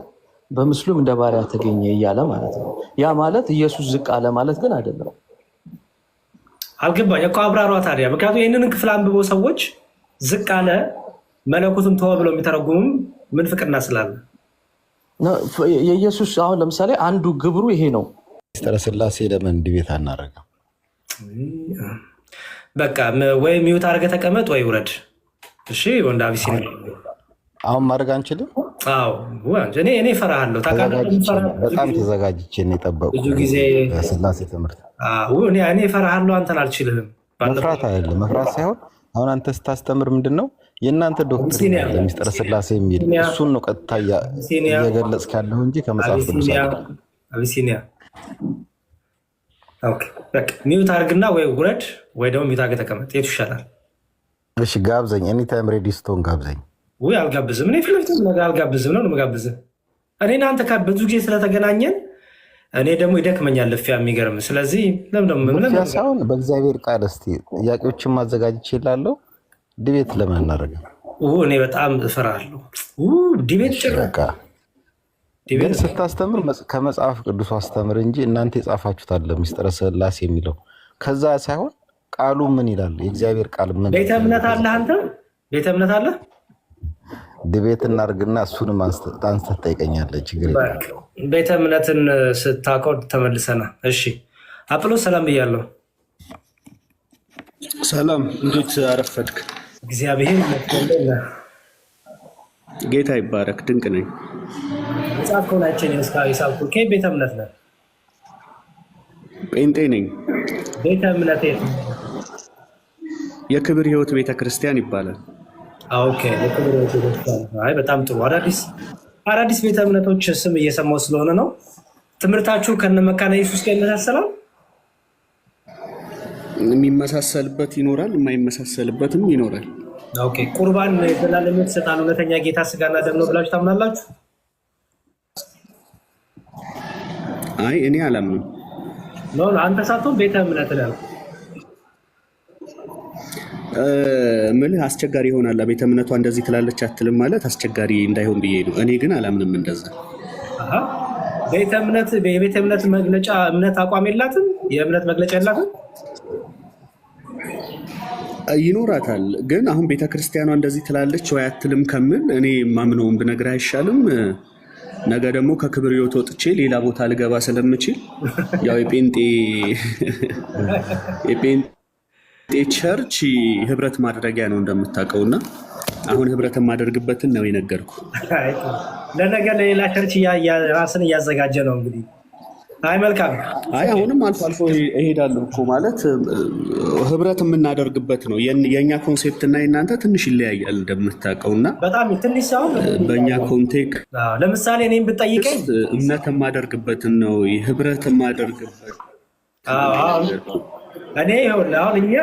በምስሉም እንደ ባሪያ ተገኘ እያለ ማለት ነው። ያ ማለት ኢየሱስ ዝቅ አለ ማለት ግን አይደለም። አልገባኝ እኮ አብራሯ ታዲያ። ምክንያቱም ይህንን ክፍል አንብበው ሰዎች ዝቅ አለ መለኮቱን ተወ ብለው የሚተረጉሙም ምንፍቅና ስላለ የኢየሱስ አሁን ለምሳሌ አንዱ ግብሩ ይሄ ነው። ሚስጥረ ስላሴ ለምን ዲቤት አናደርገው? በቃ ወይ ሚውት አድርገህ ተቀመጥ ወይ ውረድ። እሺ ወንድ አቢሲኒያ አሁን ማድረግ አንችልም። አዎ እኔ እፈራሃለሁ። በጣም ተዘጋጅቼ ነው የጠበቁት ብዙ ጊዜ ስላሴ ትምህርት። እኔ እፈራሃለሁ፣ አንተን አልችልም። መፍራት አይደለም፣ መፍራት ሳይሆን አሁን አንተ ስታስተምር ምንድን ነው የእናንተ ዶክትሪን ያለ ሚስጥረ ስላሴ የሚል እሱን ነው ቀጥታ እየገለጽክ ያለሁ እንጂ ከመጽሐፍ ቅዱስ አቢሲኒያ ሚውት አድርግና ወይ ውረድ ወይ ደግሞ ሚውት አድርገህ ተቀመጥ። የቱ ይሻላል? እሺ ጋብዘኝ። ኤኒታይም ሬዲ ስትሆን ጋብዘኝ። ውይ አልጋብዝም። እኔ ፊት ለፊት አልጋብዝም ነው የምጋብዝህ። እኔ እናንተ ብዙ ጊዜ ስለተገናኘን እኔ ደግሞ ይደክመኛል ልፊያ፣ የሚገርም። ስለዚህ ለምን ሳይሆን በእግዚአብሔር ቃል እስኪ ጥያቄዎችን ማዘጋጀት ይችላለሁ። ዲቤት ለምን እናደርገው? እኔ በጣም እፈራለሁ ዲቤት። ግን ስታስተምር ከመጽሐፍ ቅዱስ አስተምር እንጂ እናንተ የጻፋችሁት አለ ሚስጥረ ስላሴ የሚለው ከዛ ሳይሆን ቃሉ ምን ይላል? የእግዚአብሔር ቃል ምን? ቤተ እምነት አለ አንተ? ቤተ እምነት አለ? ዲቤት እናድርግና እሱንም አንስተህ ትጠይቀኛለህ። ችግር የለም። ቤተ እምነትን ስታውቀው ተመልሰና። እሺ አጵሎስ ሰላም ብያለሁ። ሰላም፣ እንዴት አረፈድክ? እግዚአብሔር ይመስገን። ጌታ ይባረክ። ድንቅ ነኝ። ጻፍኮናችን ይሳልኩ ቤተ እምነት ነህ? ጴንጤ ነኝ። ቤተ እምነት የት? የክብር ሕይወት ቤተ ክርስቲያን ይባላል። ኦኬ፣ የክብር ሕይወት ቤተ ክርስቲያን። አይ በጣም ጥሩ። አዳዲስ ቤተ እምነቶች ስም እየሰማሁ ስለሆነ ነው። ትምህርታችሁ ከነ መካነ ኢየሱስ ጋር ይመሳሰላል? የሚመሳሰልበት ይኖራል፣ የማይመሳሰልበትም ይኖራል። ኦኬ። ቁርባን ዘላለም የተሰጣን እውነተኛ ጌታ ስጋና ደም ነው ብላችሁ ታምናላችሁ? አይ እኔ አላምንም። ነው አንተ ሳትሆን ቤተ እምነት ነው ምልህ አስቸጋሪ ይሆናል። ቤተ እምነቷ እንደዚህ ትላለች አትልም ማለት አስቸጋሪ እንዳይሆን ብዬ ነው። እኔ ግን አላምንም እንደዛ። ቤተ እምነት የቤተ እምነት መግለጫ እምነት አቋም የላትም? የእምነት መግለጫ የላትም? ይኖራታል። ግን አሁን ቤተ ክርስቲያኗ እንደዚህ ትላለች ወይ አትልም ከምል እኔ ማምነውን ብነግርህ አይሻልም? ነገ ደግሞ ከክብር ሕይወት ወጥቼ ሌላ ቦታ ልገባ ስለምችል ያው የጴንጤ ቸርች ህብረት ማድረጊያ ነው እንደምታውቀውና አሁን ህብረት የማደርግበትን ነው የነገርኩ። ለነገ ለሌላ ቸርች ራስን እያዘጋጀ ነው እንግዲህ። አይ መልካም። አይ አሁንም አልፎ አልፎ እሄዳለሁ እኮ ማለት ህብረት የምናደርግበት ነው። የእኛ ኮንሴፕት እና የእናንተ ትንሽ ይለያያል እንደምታውቀውና በጣም ትንሽ ሳይሆን በእኛ ኮንቴክስት ለምሳሌ እኔም ብጠይቀኝ እምነት የማደርግበትን ነው ህብረት የማደርግበት። እኔ አሁን እኛ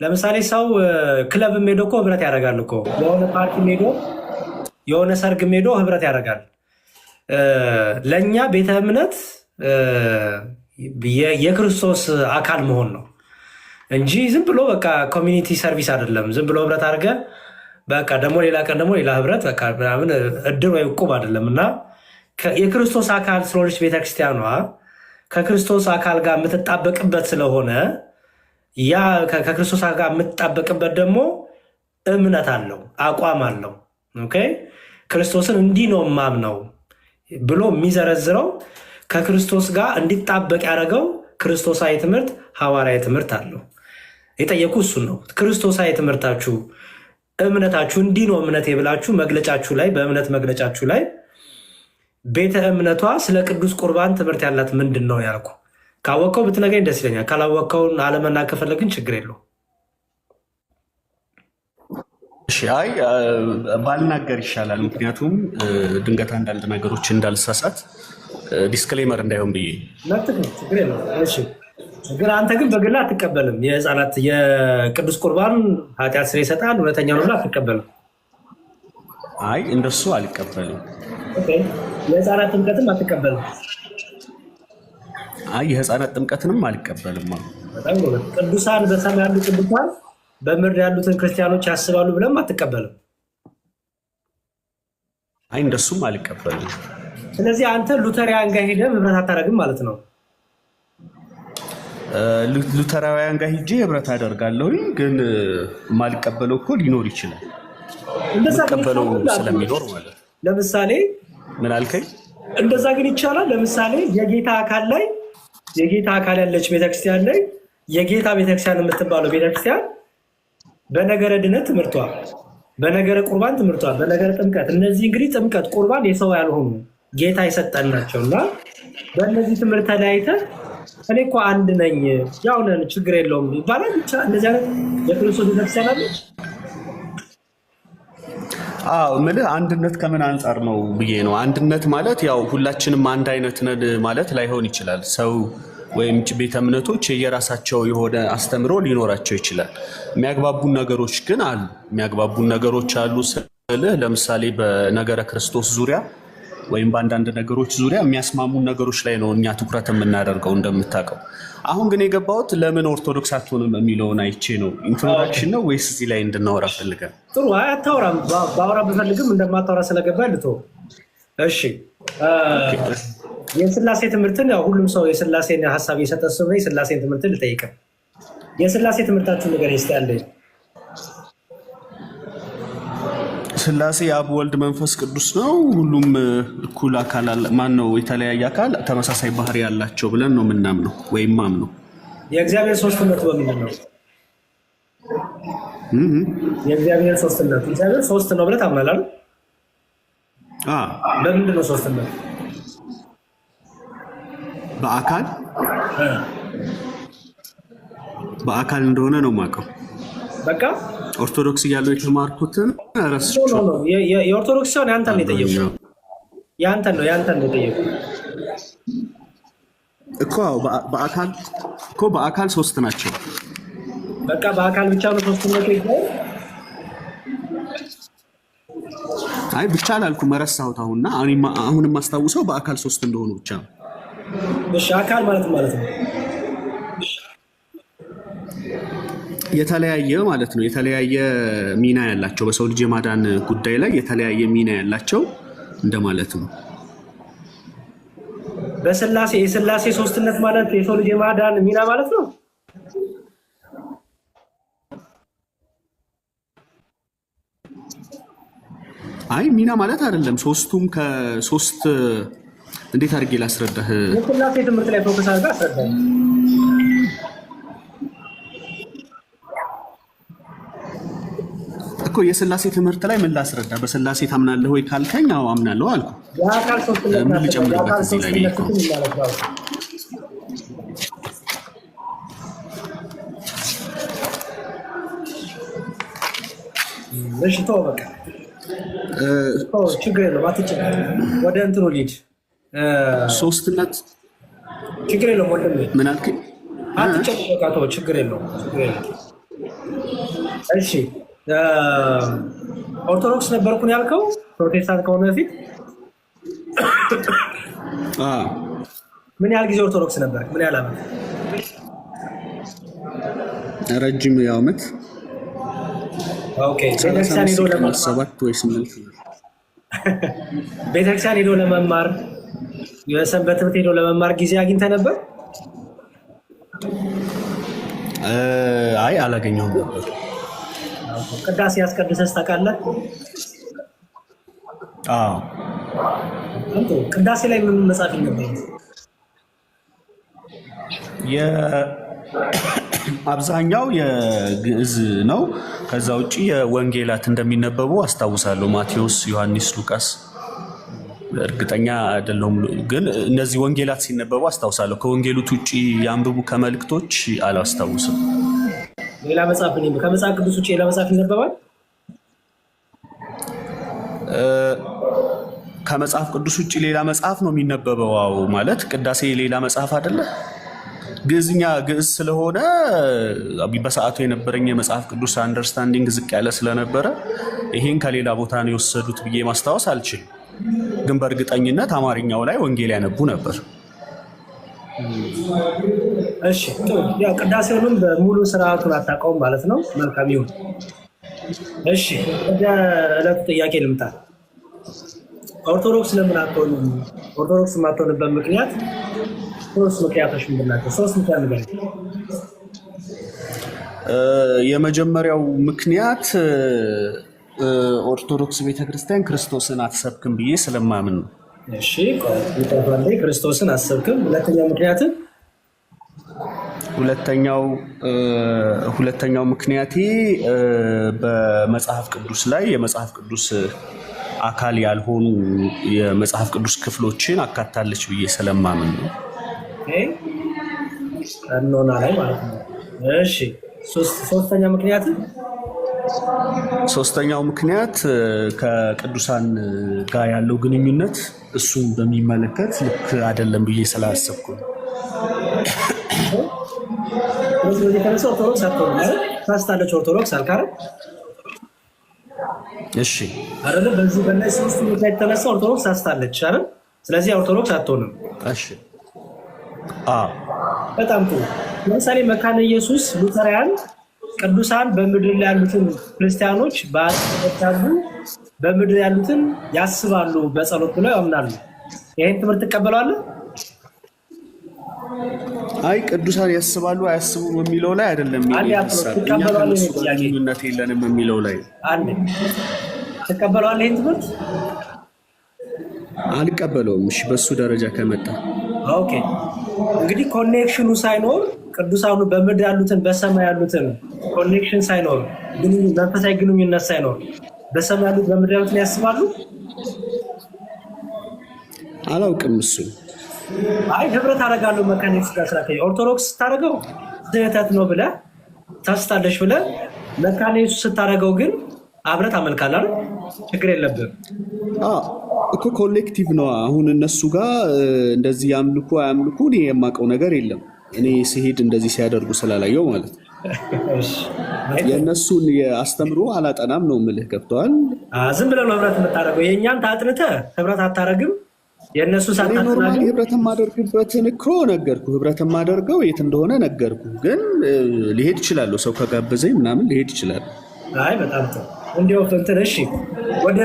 ለምሳሌ ሰው ክለብ ሄዶ እኮ ህብረት ያደርጋል እኮ። የሆነ ፓርቲ ሄዶ የሆነ ሰርግ ሄዶ ህብረት ያደርጋል። ለእኛ ቤተ እምነት የክርስቶስ አካል መሆን ነው እንጂ ዝም ብሎ በቃ ኮሚኒቲ ሰርቪስ አይደለም። ዝም ብሎ ህብረት አድርገ በቃ ደግሞ ሌላ ቀን ደግሞ ሌላ ህብረት በቃ ምናምን እድር ወይ ዕቁብ አይደለም። እና የክርስቶስ አካል ስለሆነች ቤተክርስቲያኗ ከክርስቶስ አካል ጋር የምትጣበቅበት ስለሆነ ያ ከክርስቶስ አካል ጋር የምትጣበቅበት ደግሞ እምነት አለው፣ አቋም አለው። ኦኬ ክርስቶስን እንዲህ ነው ማምነው ብሎ የሚዘረዝረው ከክርስቶስ ጋር እንዲጣበቅ ያደረገው ክርስቶሳዊ ትምህርት፣ ሐዋርያዊ ትምህርት አለው። የጠየቁ እሱን ነው። ክርስቶሳዊ ትምህርታችሁ እምነታችሁ እንዲህ ነው እምነት የብላችሁ መግለጫችሁ ላይ በእምነት መግለጫችሁ ላይ ቤተ እምነቷ ስለ ቅዱስ ቁርባን ትምህርት ያላት ምንድን ነው ያልኩ። ካወቀው ብትነገኝ ደስ ይለኛል። ካላወቀውን አለመናገር ከፈለግን ችግር የለው። አይ ባልናገር ይሻላል። ምክንያቱም ድንገት አንዳንድ ነገሮች እንዳልሳሳት ዲስክሌመር እንዳይሆን ብዬ። ችግር የለው። ግን አንተ ግን በግላ አትቀበልም። የህፃናት የቅዱስ ቁርባን ኃጢአት ስር ይሰጣል እውነተኛ ነው ብላ አትቀበልም? አይ እንደሱ አልቀበልም። የህፃናት ጥምቀትም አትቀበልም? አይ የህፃናት ጥምቀትንም አልቀበልም። ቅዱሳን በሰማይ ያሉ ቅዱሳን በምድር ያሉትን ክርስቲያኖች ያስባሉ ብለም አትቀበልም? አይ እንደሱም አልቀበልም። ስለዚህ አንተ ሉተሪያን ጋር ሄደህ ህብረት አታደርግም ማለት ነው? ሉተራውያን ጋር ሂጄ ህብረት አደርጋለሁ፣ ግን ማልቀበለው እኮ ሊኖር ይችላል። ማልቀበለው ስለሚኖር ማለት ለምሳሌ ምን አልከኝ? እንደዛ ግን ይቻላል። ለምሳሌ የጌታ አካል ላይ የጌታ አካል ያለች ቤተክርስቲያን ላይ የጌታ ቤተክርስቲያን የምትባለው ቤተክርስቲያን በነገረ ድነት ትምህርቷ፣ በነገረ ቁርባን ትምህርቷ፣ በነገረ ጥምቀት፣ እነዚህ እንግዲህ ጥምቀት፣ ቁርባን የሰው ያልሆኑ ጌታ የሰጠን ናቸው እና በእነዚህ ትምህርት ተለያይተህ እኔ እኮ አንድ ነኝ ያው ነን ችግር የለውም ይባላል። ብቻ እንደዚህ አይነት የክርስቶስ ቤተክርስቲያን አለች። ምልህ አንድነት ከምን አንጻር ነው ብዬ ነው። አንድነት ማለት ያው ሁላችንም አንድ አይነት ነን ማለት ላይሆን ይችላል። ሰው ወይም ቤተ እምነቶች የየራሳቸው የሆነ አስተምሮ ሊኖራቸው ይችላል። የሚያግባቡን ነገሮች ግን አሉ። የሚያግባቡን ነገሮች አሉ ስልህ ለምሳሌ በነገረ ክርስቶስ ዙሪያ ወይም በአንዳንድ ነገሮች ዙሪያ የሚያስማሙን ነገሮች ላይ ነው እኛ ትኩረት የምናደርገው እንደምታውቀው። አሁን ግን የገባሁት ለምን ኦርቶዶክስ አትሆንም የሚለውን አይቼ ነው። ኢንትሮዳክሽን ነው ወይስ እዚህ ላይ እንድናወራ ፈልገን? ጥሩ። አይ አታወራም። ባወራ ብፈልግም እንደማታወራ ስለገባ ልቶ። እሺ የስላሴ ትምህርትን ያው ሁሉም ሰው የስላሴን ሀሳብ እየሰጠ ስለሆነ የስላሴን ትምህርትን ልጠይቅ። የስላሴ ትምህርታችሁ ነገር ይስጥ ያለ ስላሴ አብ ወልድ መንፈስ ቅዱስ ነው። ሁሉም እኩል አካል ማን ነው? የተለያየ አካል ተመሳሳይ ባህሪ ያላቸው ብለን ነው የምናምነው ወይም ማምነው። የእግዚአብሔር ሶስትነት በምንድን ነው? የእግዚአብሔር ሶስትነት እግዚአብሔር ሶስት ነው ብለህ ታምናለህ? በምንድን ነው ሶስትነት? በአካል እንደሆነ ነው የማውቀው። በቃ ኦርቶዶክስ እያለው የተማርኩትን ረስቼው ነው። የኦርቶዶክስ ሲሆን ያንተን ነው የጠየቁት። ያንተን ነው የጠየቁት እኮ በአካል ሶስት ናቸው። በቃ በአካል ብቻ ነው ሶስትነት ይገኛል። አይ ብቻ አላልኩም፣ ረሳሁት። አሁን የማስታውሰው በአካል ሶስት እንደሆኑ ብቻ ነው። እሺ አካል ማለት ነው የተለያየ ማለት ነው። የተለያየ ሚና ያላቸው በሰው ልጅ የማዳን ጉዳይ ላይ የተለያየ ሚና ያላቸው እንደማለት ነው። የስላሴ ሶስትነት ማለት የሰው ልጅ የማዳን ሚና ማለት ነው። አይ ሚና ማለት አይደለም። ሶስቱም ከሶስት እንዴት አድርጌ ላስረዳህ? የስላሴ ትምህርት ላይ ፎከስ አድርገህ አስረዳህ እኮ። የስላሴ ትምህርት ላይ ምን ላስረዳ? በስላሴ ታምናለህ ወይ ካልከኝ አዎ አምናለሁ አልኩ። የአካል ሶስትነት ምን ልጨምርበት እዚህ ላይ? እሺ ተው በቃ ችግር የለውም አትጨነቅ። ወደ እንትኑ ልሂድ። ሶስትነት ችግር የለውም ወንድሜ። ምን አልከኝ? አትጨነቅ በቃ ተው፣ ችግር የለውም። እሺ ኦርቶዶክስ ነበርኩን ያልከው ፕሮቴስታንት ከሆነ በፊት ምን ያህል ጊዜ ኦርቶዶክስ ነበር? ምን ያህል ዓመት? ረጅም ዓመት። ኦኬ ቤተክርስቲያን ሄዶ ለመማር 7 ወይ 8 ቤተክርስቲያን ሄዶ ለመማር የሰንበት ትምህርት ሄዶ ለመማር ጊዜ አግኝተህ ነበር? አይ አላገኘሁም ነበር። ቅዳሴ ያስቀድሰህ ታውቃለህ? አዎ። ቅዳሴ ላይ ምን መጻፍ ነበር? አብዛኛው የግዕዝ ነው። ከዛ ውጪ የወንጌላት እንደሚነበቡ አስታውሳለሁ። ማቴዎስ፣ ዮሐንስ፣ ሉቃስ እርግጠኛ አይደለሁም፣ ግን እነዚህ ወንጌላት ሲነበቡ አስታውሳለሁ። ከወንጌሉት ውጪ ያንብቡ ከመልእክቶች አላስታውስም። ሌላ መጽሐፍ ከመጽሐፍ ቅዱስ ውጪ ሌላ መጽሐፍ ይነበባል? ከመጽሐፍ ቅዱስ ውጪ ሌላ መጽሐፍ ነው የሚነበበው። አዎ ማለት ቅዳሴ ሌላ መጽሐፍ አይደለ? ግዕዝ ስለሆነ በሰዓቱ የነበረኝ የመጽሐፍ ቅዱስ አንደርስታንዲንግ ዝቅ ያለ ስለነበረ ይሄን ከሌላ ቦታ ነው የወሰዱት ብዬ ማስታወስ አልችልም። ግን በእርግጠኝነት አማርኛው ላይ ወንጌል ያነቡ ነበር። እሺ ያው ቅዳሴውንም በሙሉ ስርዓቱን አታውቀውም ማለት ነው። መልካም ይሁን። እሺ ወደ ዕለቱ ጥያቄ ልምጣ። ኦርቶዶክስ ለምን አትሆንም? ኦርቶዶክስ የማትሆንበት ምክንያት ሶስት ምክንያቶች ምንድን ናቸው? ሶስት ምክንያት ንገረኝ። የመጀመሪያው ምክንያት ኦርቶዶክስ ቤተክርስቲያን ክርስቶስን አትሰብክም ብዬ ስለማምን ነው። እሺ ክርስቶስን አትሰብክም። ሁለተኛው ምክንያት? ሁለተኛው ምክንያቴ በመጽሐፍ ቅዱስ ላይ የመጽሐፍ ቅዱስ አካል ያልሆኑ የመጽሐፍ ቅዱስ ክፍሎችን አካታለች ብዬ ስለማምን ነው። ቀኖና ላይ ማለት ነው። እሺ ሶስተኛ ምክንያት? ሶስተኛው ምክንያት ከቅዱሳን ጋር ያለው ግንኙነት እሱን በሚመለከት ልክ አይደለም ብዬ ስላሰብኩ ነው። ኦርቶዶክስ አትሆንም ማለት ታስታለች። ኦርቶዶክስ አልካረ እሺ አይደለ? በዚህ በእነዚህ ሶስቱ ምክንያት የተነሳ ኦርቶዶክስ ታስታለች አይደል? ስለዚህ ኦርቶዶክስ አትሆንም። እሺ በጣም ጥሩ። ለምሳሌ መካነ ኢየሱስ ሉተራውያን ቅዱሳን በምድር ላይ ያሉትን ክርስቲያኖች በምድር ያሉትን ያስባሉ በጸሎት ብለው ያምናሉ። ይሄን ትምህርት ትቀበላለህ? አይ ቅዱሳን ያስባሉ አያስቡም የሚለው ላይ አይደለም። ግንኙነት የለንም የሚለው ላይ ትቀበለዋለህ? ይህን ትምህርት አልቀበለውም። እሺ በሱ ደረጃ ከመጣ ኦኬ። እንግዲህ ኮኔክሽኑ ሳይኖር ቅዱሳኑ በምድር ያሉትን በሰማይ ያሉትን ኮኔክሽን ሳይኖር መንፈሳዊ ግንኙነት ሳይኖር በሰማይ ያሉት በምድር ያሉትን ያስባሉ? አላውቅም። እሱ አይ ህብረት አደርጋለሁ መካኒክስ ጋር ስላከኝ ኦርቶዶክስ ስታደርገው ስህተት ነው ብለህ ታስታለሽ ብለህ መካኒክስ ስታደርገው ግን አብረህ ታመልካለህ አይደል? ችግር የለብህም እኮ ኮሌክቲቭ ነው። አሁን እነሱ ጋር እንደዚህ ያምልኩ አያምልኩ እኔ የማውቀው ነገር የለም። እኔ ሲሄድ እንደዚህ ሲያደርጉ ስላላየው ማለት ነው። የእነሱን የአስተምሮ አላጠናም ነው የምልህ። ገብተዋል? ዝም ብለህ ነው ህብረት የምታደርገው። የእኛን ታጥንተህ ህብረት አታደርግም። የእነሱ ኖርማሊ ህብረት የማደርግበትን እኮ ነገርኩ። ህብረት የማደርገው የት እንደሆነ ነገርኩ። ግን ሊሄድ ይችላለሁ፣ ሰው ከጋበዘኝ ምናምን ሊሄድ ይችላል። አይ በጣም ጥሩ። እንዲያው እንትን እሺ፣ ወደ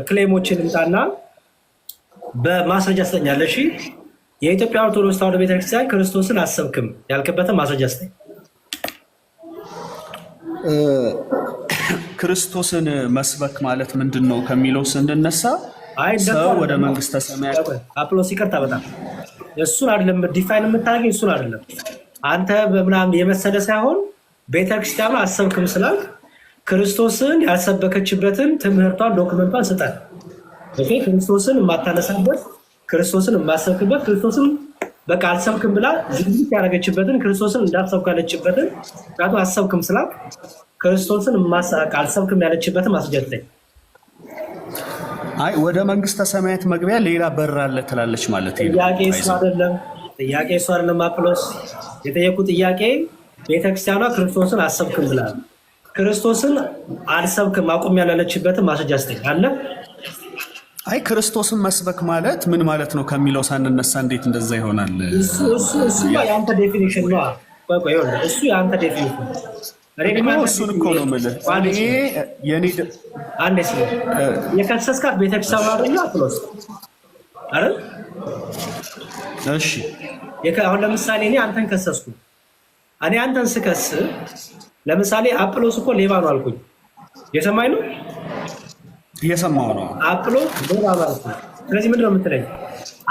ክሌሞችን ልምጣና በማስረጃ ስጠኛለህ። እሺ፣ የኢትዮጵያ ኦርቶዶክስ ተዋሕዶ ቤተክርስቲያን ክርስቶስን አሰብክም ያልክበትን ማስረጃ ስጠኝ። ክርስቶስን መስበክ ማለት ምንድን ነው ከሚለው ስንነሳ ሰው ወደ መንግስተ ሰማያት አጵሎስ ይቅርታ፣ በጣም እሱን አይደለም ዲፋይን የምታደርገኝ፣ እሱን አይደለም አንተ በምናምን የመሰለ ሳይሆን ቤተክርስቲያኑ አሰብክም ስላልክ ክርስቶስን ያልሰበከችበትን ትምህርቷን ዶክመንቷን ስጠን። ኦኬ፣ ክርስቶስን የማታነሳበት ክርስቶስን የማሰብክበት ክርስቶስን በቃ አልሰብክም ብላ ዝግጅት ያደረገችበትን ክርስቶስን እንዳትሰብክ ያለችበትን ቃቱ አሰብክም ስላልክ ክርስቶስን አልሰብክም ያለችበትን ማስረጃ ላይ አይ ወደ መንግስተ ሰማያት መግቢያ ሌላ በር አለ ትላለች ማለት ነው። ጥያቄ እሱ አይደለም አጵሎስ የጠየቁ ጥያቄ ቤተክርስቲያኗ ክርስቶስን አሰብክም ብላ ክርስቶስን አልሰብክም አቁም ያላለችበትን ማስረጃ ስጠኝ አለ። አይ ክርስቶስን መስበክ ማለት ምን ማለት ነው ከሚለው ሳንነሳ እንዴት እንደዛ ይሆናል? እሱ የአንተ ዴፊኒሽን ነው። እሱ የአንተ ዴፊኒሽን እሱን እኮ ነው የምልህ። አንዴ የከሰስካት ቤተክርስቲያኗ አይደለ አጵሎስ አይደል? እሺ አሁን ለምሳሌ እኔ አንተን ከሰስኩ። እኔ አንተን ስከስ ለምሳሌ አጵሎስ እኮ ሌባ ነው አልኩኝ። የሰማኝ ነው እየሰማሁ ነው። አጵሎስ ሌባ ነው አልኩኝ። ስለዚህ ምንድን ነው የምትለኝ?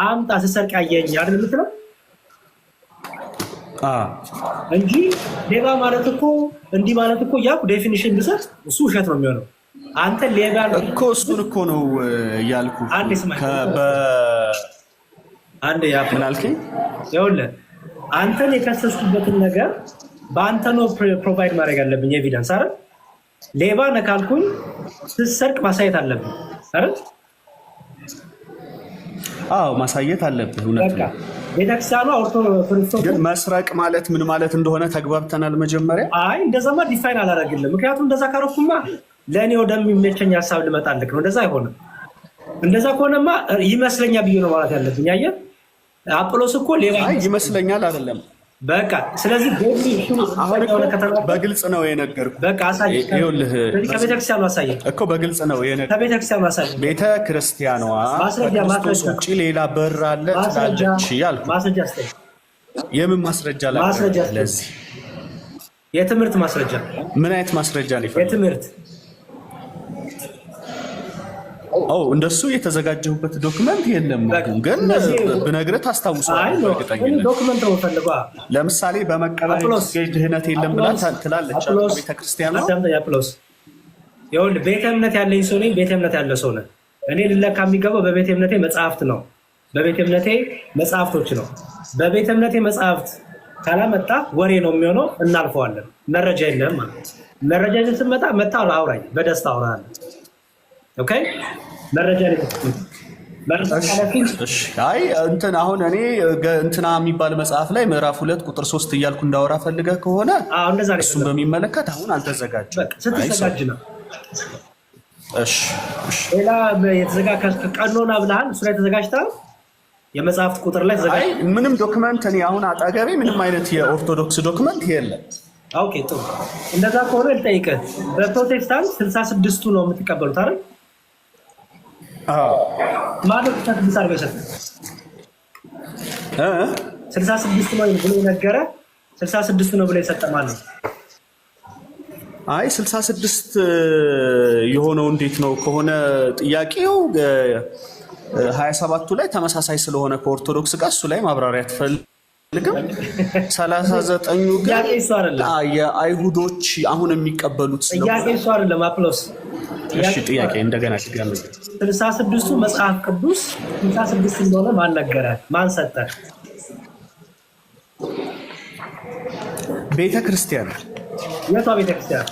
አምጣ ስሰርቅ ያየኝ አይደል የምትለው እንጂ ሌባ ማለት እኮ እንዲህ ማለት እኮ እያልኩ ዴፊኒሽን ብሰጥ እሱ ውሸት ነው የሚሆነው። አንተ ሌባ እኮ እሱን እኮ ነው እያልኩ አንዴ ስማኝ። አንዴ ምን አልከኝ? ይኸውልህ አንተን የከሰስኩበትን ነገር በአንተ ነው ፕሮቫይድ ማድረግ ያለብኝ ኤቪደንስ አይደል? ሌባ ነህ ካልኩኝ ስትሰርቅ ማሳየት አለብኝ አይደል? አዎ ማሳየት አለብህ። እውነት ነው። ቤተክርስቲያኗ ኦርቶዶክስ ግን መስረቅ ማለት ምን ማለት እንደሆነ ተግባብተናል መጀመሪያ። አይ እንደዛማ ዲፋይን አላደርግልም። ምክንያቱም እንደዛ ካረኩማ ለእኔ ወደሚመቸኝ ሀሳብ ልመጣልክ ነው። እንደዛ አይሆንም። እንደዛ ከሆነማ ይመስለኛል ብዬ ነው ማለት ያለብኝ። አየህ አጵሎስ እኮ ሌባ ይመስለኛል አይደለም በቃ። ስለዚህ በግልጽ ነው የነገርኩህ። በቃ አሳየህ። ይኸውልህ ከቤተክርስቲያኑ አሳየህ እኮ በግልጽ ነው የነገርኩህ። ከቤተክርስቲያኑ አሳየህ። ቤተክርስቲያኗ ከክርስቶስ ውጭ ሌላ በር አለ ትላለች ያልኩህ። ማስረጃ ስጠኝ። የምን ማስረጃ ላቅርብ? ለዚህ የትምህርት ማስረጃ። ምን አይነት ማስረጃ ነው? የትምህርት እንደሱ የተዘጋጀሁበት ዶክመንት የለም። ግን ብነግርህ ታስታውሰዋለህ። ዶክመንት ነው ፈልጓ። ለምሳሌ በመቀበል ድህነት የለም ብላ ትላለች ቤተክርስቲያኗ። አጵሎስ ይኸውልህ ቤተ እምነት ያለኝ ሰው ነኝ። ቤተ እምነት ያለ ሰው ነህ። እኔ ልለካ የሚገባው በቤተ እምነቴ መጽሐፍት ነው። በቤተ እምነቴ መጽሐፍቶች ነው። በቤተ እምነቴ መጽሐፍት ካላመጣ ወሬ ነው የሚሆነው። እናልፈዋለን። መረጃ የለም ማለት መረጃ ስትመጣ መጣ አውራኝ፣ በደስታ አውራለሁ። ኦኬ መረጃ አይ እንትን አሁን እኔ እንትና የሚባል መጽሐፍ ላይ ምዕራፍ 2 ቁጥር 3 እያልኩ እንዳወራ ፈልገህ ከሆነ እሱን በሚመለከት አሁን አልተዘጋጀም። ስትዘጋጅ ነው። ሌላ የተዘጋጀ ቀኖና ብለሃል። እሱ ላይ ተዘጋጅተሃል። የመጽሐፍት ቁጥር ላይ ተዘጋጅ። ምንም ዶክመንት እኔ አሁን አጠገቤ ምንም አይነት የኦርቶዶክስ ዶክመንት የለም። ኦኬ ጥሩ። እንደዛ ከሆነ ልጠይቅህ፣ በፕሮቴስታንት 66ቱ ነው የምትቀበሉት አይደል? ማለት 66 አድርገህ ሰጠህ። 66 ነው ብሎ ነገረ 66 ነው ብሎ የሰጠህ ማለት ነው። አይ 66 የሆነው እንዴት ነው ከሆነ ጥያቄው 27ቱ ላይ ተመሳሳይ ስለሆነ ከኦርቶዶክስ ጋር እሱ ላይ ማብራሪያ ትፈልግም። 39ኙ ግን የአይሁዶች አሁን የሚቀበሉት ጥያቄ እሱ አይደለም። አፕሎስ እሺ፣ ጥያቄ እንደገና ሲገርም 66ቱ መጽሐፍ ቅዱስ 66 እንደሆነ ማን ነገረ? ማን ሰጠ? ቤተ ክርስቲያን። የቷ ቤተ ክርስቲያን?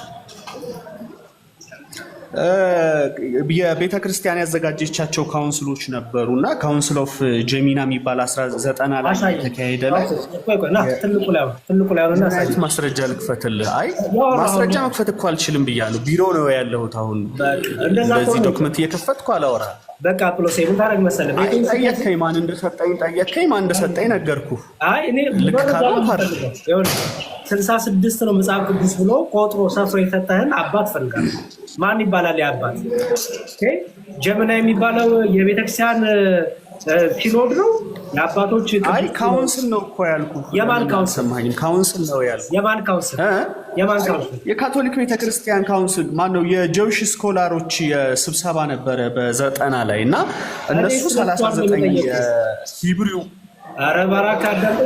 የቤተ ክርስቲያን ያዘጋጀቻቸው ካውንስሎች ነበሩ እና ካውንስል ኦፍ ጀሚና የሚባል 1990 ላይ ተካሄደ። ላይ ማስረጃ ልክፈትልህ? አይ ማስረጃ መክፈት እኮ አልችልም ብያለሁ። ቢሮ ነው ያለሁት አሁን። እንደዚህ ዶክመንት እየከፈትኩ አላወራም። በቃ ፕሎስ ምን ታደርግ መሰለህ? ጠየከኝ፣ ማን እንደሰጠኝ ነገርኩህ። አይ እኔ ልክ ካልሆንኩ 66 ነው መጽሐፍ ቅዱስ ብሎ ቆጥሮ ሰፍሮ የሰጠህን አባት ፈልጋለሁ። ማን ይባላል ያ አባት? ጀምና የሚባለው የቤተክርስቲያን ሲኖድ ነው የአባቶች? አይ ካውንስል ነው እኮ ያልኩህ። የማን ካውንስል? ሰማኸኝ? ካውንስል ነው ያልኩህ። የማን ካውንስል? የካቶሊክ ቤተክርስቲያን ካውንስል። ማነው? የጀውሽ ስኮላሮች የስብሰባ ነበረ በ90 ላይ እና እነሱ 39 ሂብሪው። ኧረ ባራካ አዳም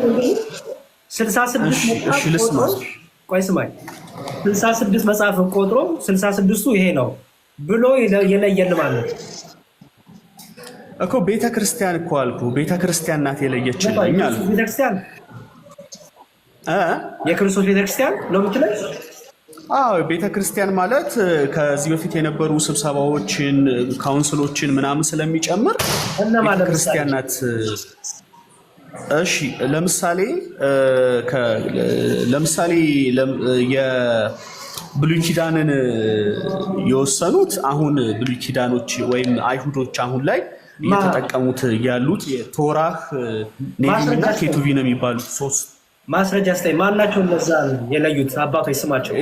66 ቆይ ስማኝ፣ 66 መጽሐፍን ቆጥሮ 66ቱ ይሄ ነው ብሎ የለየን ማለት እኮ ቤተክርስቲያን እኮ አልኩ። ቤተክርስቲያን ናት የለየችልኝ አልኩ። ቤተክርስቲያን የክርስቶስ ቤተክርስቲያን ነው የምትለው? አዎ ቤተክርስቲያን ማለት ከዚህ በፊት የነበሩ ስብሰባዎችን ካውንስሎችን ምናምን ስለሚጨምር ቤተክርስቲያን ናት። እሺ ለምሳሌ የብሉይ ኪዳንን የወሰኑት አሁን ብሉይ ኪዳኖች ወይም አይሁዶች አሁን ላይ እየተጠቀሙት ያሉት የቶራህ፣ ኔቪና ኬቱቪን የሚባሉት 3 ማስረጃ ስታይ ማናቸው እነዛ የለዩት አባቶች ስማቸው?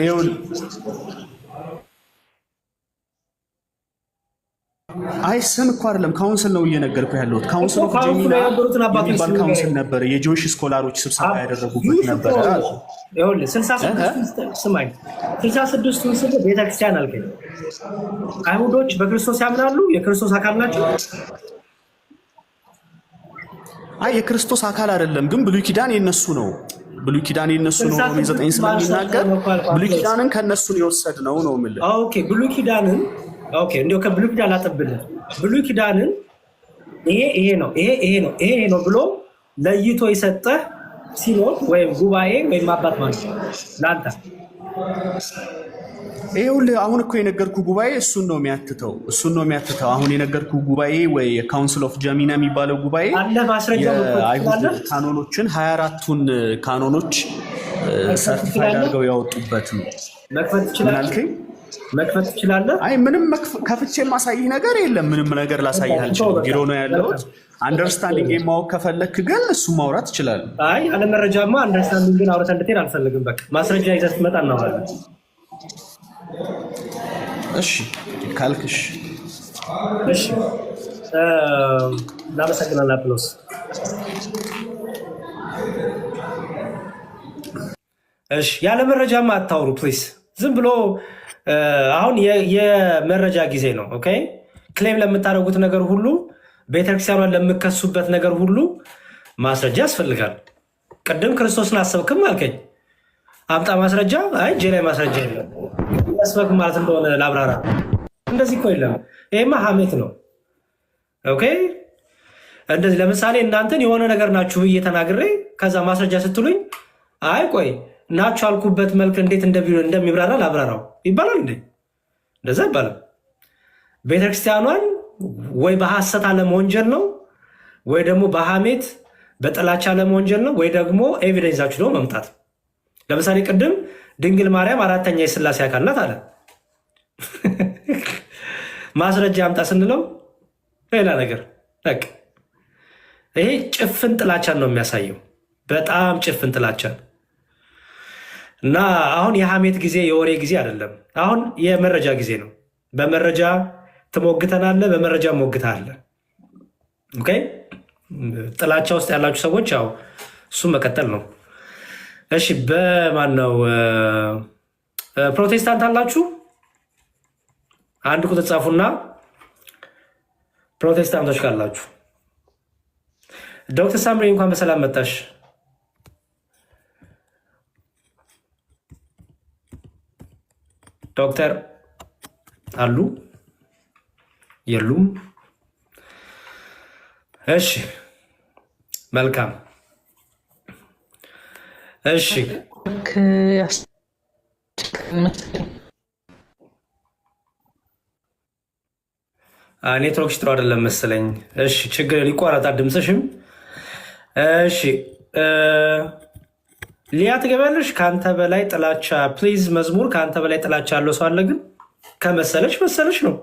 አይ ስም እኮ አይደለም ካውንስል ነው እየነገርኩህ ያለሁት። ካውንስል ኦፍ ጀሚና የሚባል ካውንስል ነበረ። የጆሽ ስኮላሮች ስብሰባ ያደረጉበት ነበረ። ይኸውልህ 66 ስማኝ፣ 66ቱን ስል ቤተክርስቲያን አልከኝ። አይሁዶች በክርስቶስ ያምናሉ? የክርስቶስ አካል ናቸው? አይ የክርስቶስ አካል አይደለም፣ ግን ብሉይ ኪዳን የነሱ ነው። ብሉይ ኪዳን የነሱ ነው። 9 ስለሚናገር ብሉይ ኪዳንን ከነሱ የወሰድነው ነው የምልህ። ኦኬ ብሉይ ኪዳንን እንዲያው ከብሉይ ኪዳን አጠብልህ። ብሉይ ኪዳንን ይሄ ነው ብሎ ለይቶ የሰጠህ ሲኖድ ወይም ጉባኤ ወይም አባት ማለት ነው ለአንተ። ይኸውልህ አሁን እኮ የነገርኩህ ጉባኤ እሱን ነው የሚያትተው። አሁን የነገርኩህ ጉባኤ ወይ ካውንስል ኦፍ ጀሚና የሚባለው ጉባኤ የአይሁድ ካኖኖችን 24ቱን ካኖኖች ሰርቲፋይድ አድርገው ያወጡበት ነው። መክፈት ትችላለህ? አይ ምንም ከፍቼ የማሳይህ ነገር የለም። ምንም ነገር ላሳይህ አልችልም። ቢሮ ነው ያለሁት። አንደርስታንዲንግ ማወቅ ከፈለክ ግን እሱ ማውራት ትችላለህ። አይ አለ መረጃማ አንደርስታንዲንግን አውርተህ እንድትሄድ አልፈልግም። በቃ ማስረጃ ይዘህ ስትመጣ እናወራለን። እሺ ካልክሽ። እሺ እናመሰግናለን አፕሎስ። እሺ ያለ መረጃማ አታውሩ ፕሊዝ። ዝም ብሎ አሁን የመረጃ ጊዜ ነው። ኦኬ ክሌም ለምታደርጉት ነገር ሁሉ፣ ቤተክርስቲያኗን ለምከሱበት ነገር ሁሉ ማስረጃ ያስፈልጋል። ቅድም ክርስቶስን አሰብክም አልከኝ፣ አምጣ ማስረጃ። አይ እጄ ላይ ማስረጃ የለም። ያስበክ ማለት እንደሆነ ላብራራ። እንደዚህ እኮ የለም። ይሄማ ሀሜት ነው። ኦኬ እንደዚህ ለምሳሌ እናንተን የሆነ ነገር ናችሁ ብዬ ተናግሬ ከዛ ማስረጃ ስትሉኝ አይ ቆይ ናችሁ አልኩበት መልክ እንዴት እንደሚብራራ ላብራራው ይባላል እንዴ? እንደዛ ይባላል። ቤተክርስቲያኗን ወይ በሐሰት አለመወንጀል ነው፣ ወይ ደግሞ በሐሜት በጥላቻ አለመወንጀል ነው፣ ወይ ደግሞ ኤቪደንሳችሁ ነው መምጣት። ለምሳሌ ቅድም ድንግል ማርያም 4ኛ የሥላሴ አካል ናት አለ። ማስረጃ አምጣ ስንለው ሌላ ነገር። ይሄ ጭፍን ጥላቻን ነው የሚያሳየው፣ በጣም ጭፍን ጥላቻን። እና አሁን የሐሜት ጊዜ የወሬ ጊዜ አይደለም። አሁን የመረጃ ጊዜ ነው። በመረጃ ትሞግተናለህ፣ በመረጃ ሞግተሃለህ። ኦኬ ጥላቻ ውስጥ ያላችሁ ሰዎች ያው እሱ መቀጠል ነው። እሺ በማን ነው ፕሮቴስታንት አላችሁ? አንድ ቁጥር ጻፉና ፕሮቴስታንቶች ካላችሁ። ዶክተር ሳምሪ እንኳን በሰላም መጣሽ። ዶክተር አሉ የሉም? እሺ መልካም። እሺ ኔትወርክሽ ጥሩ አይደለም መሰለኝ። እሺ ችግር ሊቋረጣ ድምፅሽም። እሺ ሊያ ትገባለሽ። ከአንተ በላይ ጥላቻ ፕሊዝ። መዝሙር ከአንተ በላይ ጥላቻ ያለው ሰው አለ? ግን ከመሰለሽ መሰለሽ ነው፣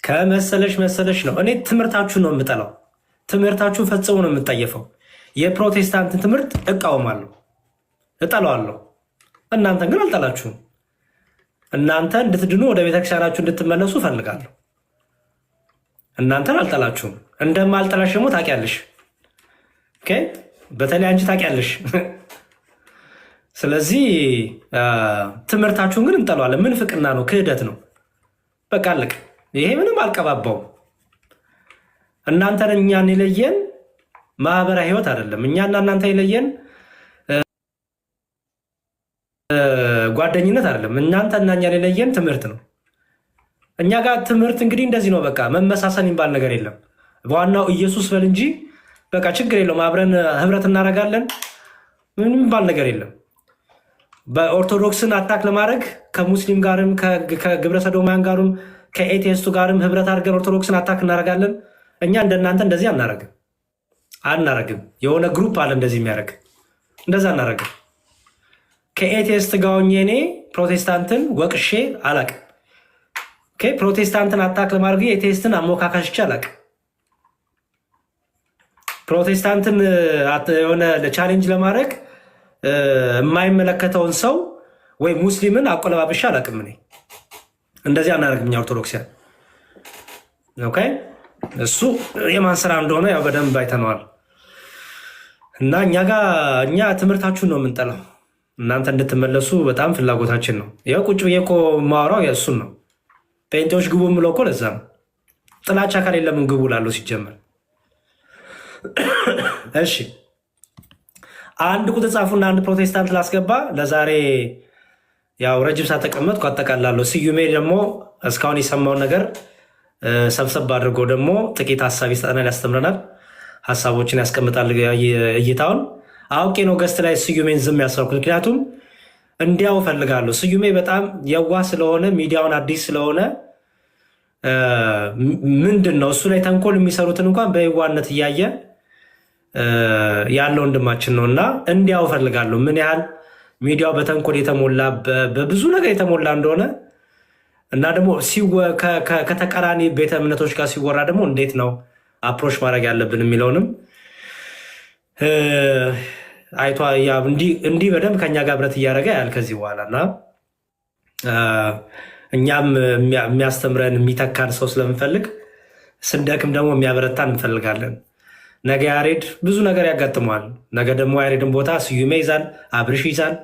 ከመሰለሽ መሰለሽ ነው። እኔ ትምህርታችሁን ነው የምጠላው። ትምህርታችሁን ፈጽሞ ነው የምጠየፈው። የፕሮቴስታንትን ትምህርት እቃወማለሁ፣ እጠላዋለሁ። እናንተን ግን አልጠላችሁም። እናንተ እንድትድኑ ወደ ቤተክርስቲያናችሁ እንድትመለሱ እፈልጋለሁ። እናንተን አልጠላችሁም። እንደማልጠላሽ ደግሞ ታውቂያለሽ። በተለይ አንቺ ታውቂያለሽ። ስለዚህ ትምህርታችሁን ግን እንጠለዋለን። ምን ፍቅና ነው? ክህደት ነው። በቃ አለቅ። ይሄ ምንም አልቀባባውም። እናንተን እኛን የለየን ማህበራዊ ህይወት አይደለም። እኛና እናንተ የለየን ጓደኝነት አይደለም። እናንተና እኛን የለየን ትምህርት ነው። እኛ ጋር ትምህርት እንግዲህ እንደዚህ ነው። በቃ መመሳሰል የሚባል ነገር የለም። በዋናው ኢየሱስ በል እንጂ በቃ ችግር የለውም። አብረን ህብረት እናደርጋለን። ምንም የሚባል ነገር የለም። በኦርቶዶክስን አታክ ለማድረግ ከሙስሊም ጋርም ከግብረ ሰዶማውያን ጋርም ከኤቴስቱ ጋርም ህብረት አድርገን ኦርቶዶክስን አታክ እናደርጋለን። እኛ እንደናንተ እንደዚህ አናረግም። የሆነ ግሩፕ አለ እንደዚህ የሚያደርግ፣ እንደዛ አናረግም። ከኤቴስት ጋር ሆኜ እኔ ፕሮቴስታንትን ወቅሼ አላቅም። ፕሮቴስታንትን አታክ ለማድረግ ኤቴስትን አሞካካሽቼ አላቅም። ፕሮቴስታንትን የሆነ ቻሌንጅ ለማድረግ የማይመለከተውን ሰው ወይ ሙስሊምን አቆለባብሻ አላቅም። እኔ እንደዚህ አናደርግም። እኛ ኦርቶዶክሲያን እሱ የማን ስራ እንደሆነ ያው በደንብ አይተነዋል። እና እኛ ትምህርታችሁን ነው የምንጠላው። እናንተ እንድትመለሱ በጣም ፍላጎታችን ነው። ያው ቁጭ ብዬ እኮ የማወራው እሱን ነው። ጴንጤዎች ግቡ የምለው እኮ ለዛ ነው። ጥላቻ ከሌለ ምን ግቡ ላለው ሲጀመር። እሺ አንድ ቁጥር ጻፉና አንድ ፕሮቴስታንት ላስገባ። ለዛሬ ያው ረጅም ሰዓት ተቀመጥኩ፣ አጠቃላለሁ። ስዩሜ ደግሞ እስካሁን የሰማውን ነገር ሰብሰብ አድርጎ ደግሞ ጥቂት ሀሳብ ይሰጠናል፣ ያስተምረናል፣ ሀሳቦችን ያስቀምጣል። እይታውን አውቄ ነው ገስት ላይ ስዩሜን ዝም ያስረኩት፣ ምክንያቱም እንዲያው እፈልጋለሁ። ስዩሜ በጣም የዋህ ስለሆነ ሚዲያውን አዲስ ስለሆነ ምንድን ነው እሱ ላይ ተንኮል የሚሰሩትን እንኳን በየዋህነት እያየ ያለ ወንድማችን ነው እና እንዲያው እፈልጋለሁ ምን ያህል ሚዲያው በተንኮል የተሞላ በብዙ ነገር የተሞላ እንደሆነ እና ደግሞ ከተቃራኒ ቤተ እምነቶች ጋር ሲወራ ደግሞ እንዴት ነው አፕሮች ማድረግ ያለብን የሚለውንም አይቷ እንዲህ በደንብ ከኛ ጋር ብረት እያደረገ ያል ከዚህ በኋላ እና እኛም የሚያስተምረን የሚተካን ሰው ስለምንፈልግ ስንደክም ደግሞ የሚያበረታን እንፈልጋለን። ነገ ያሬድ ብዙ ነገር ያጋጥመዋል። ነገ ደግሞ ያሬድን ቦታ ስዩሜ ይዛል፣ አብርሽ ይዛል።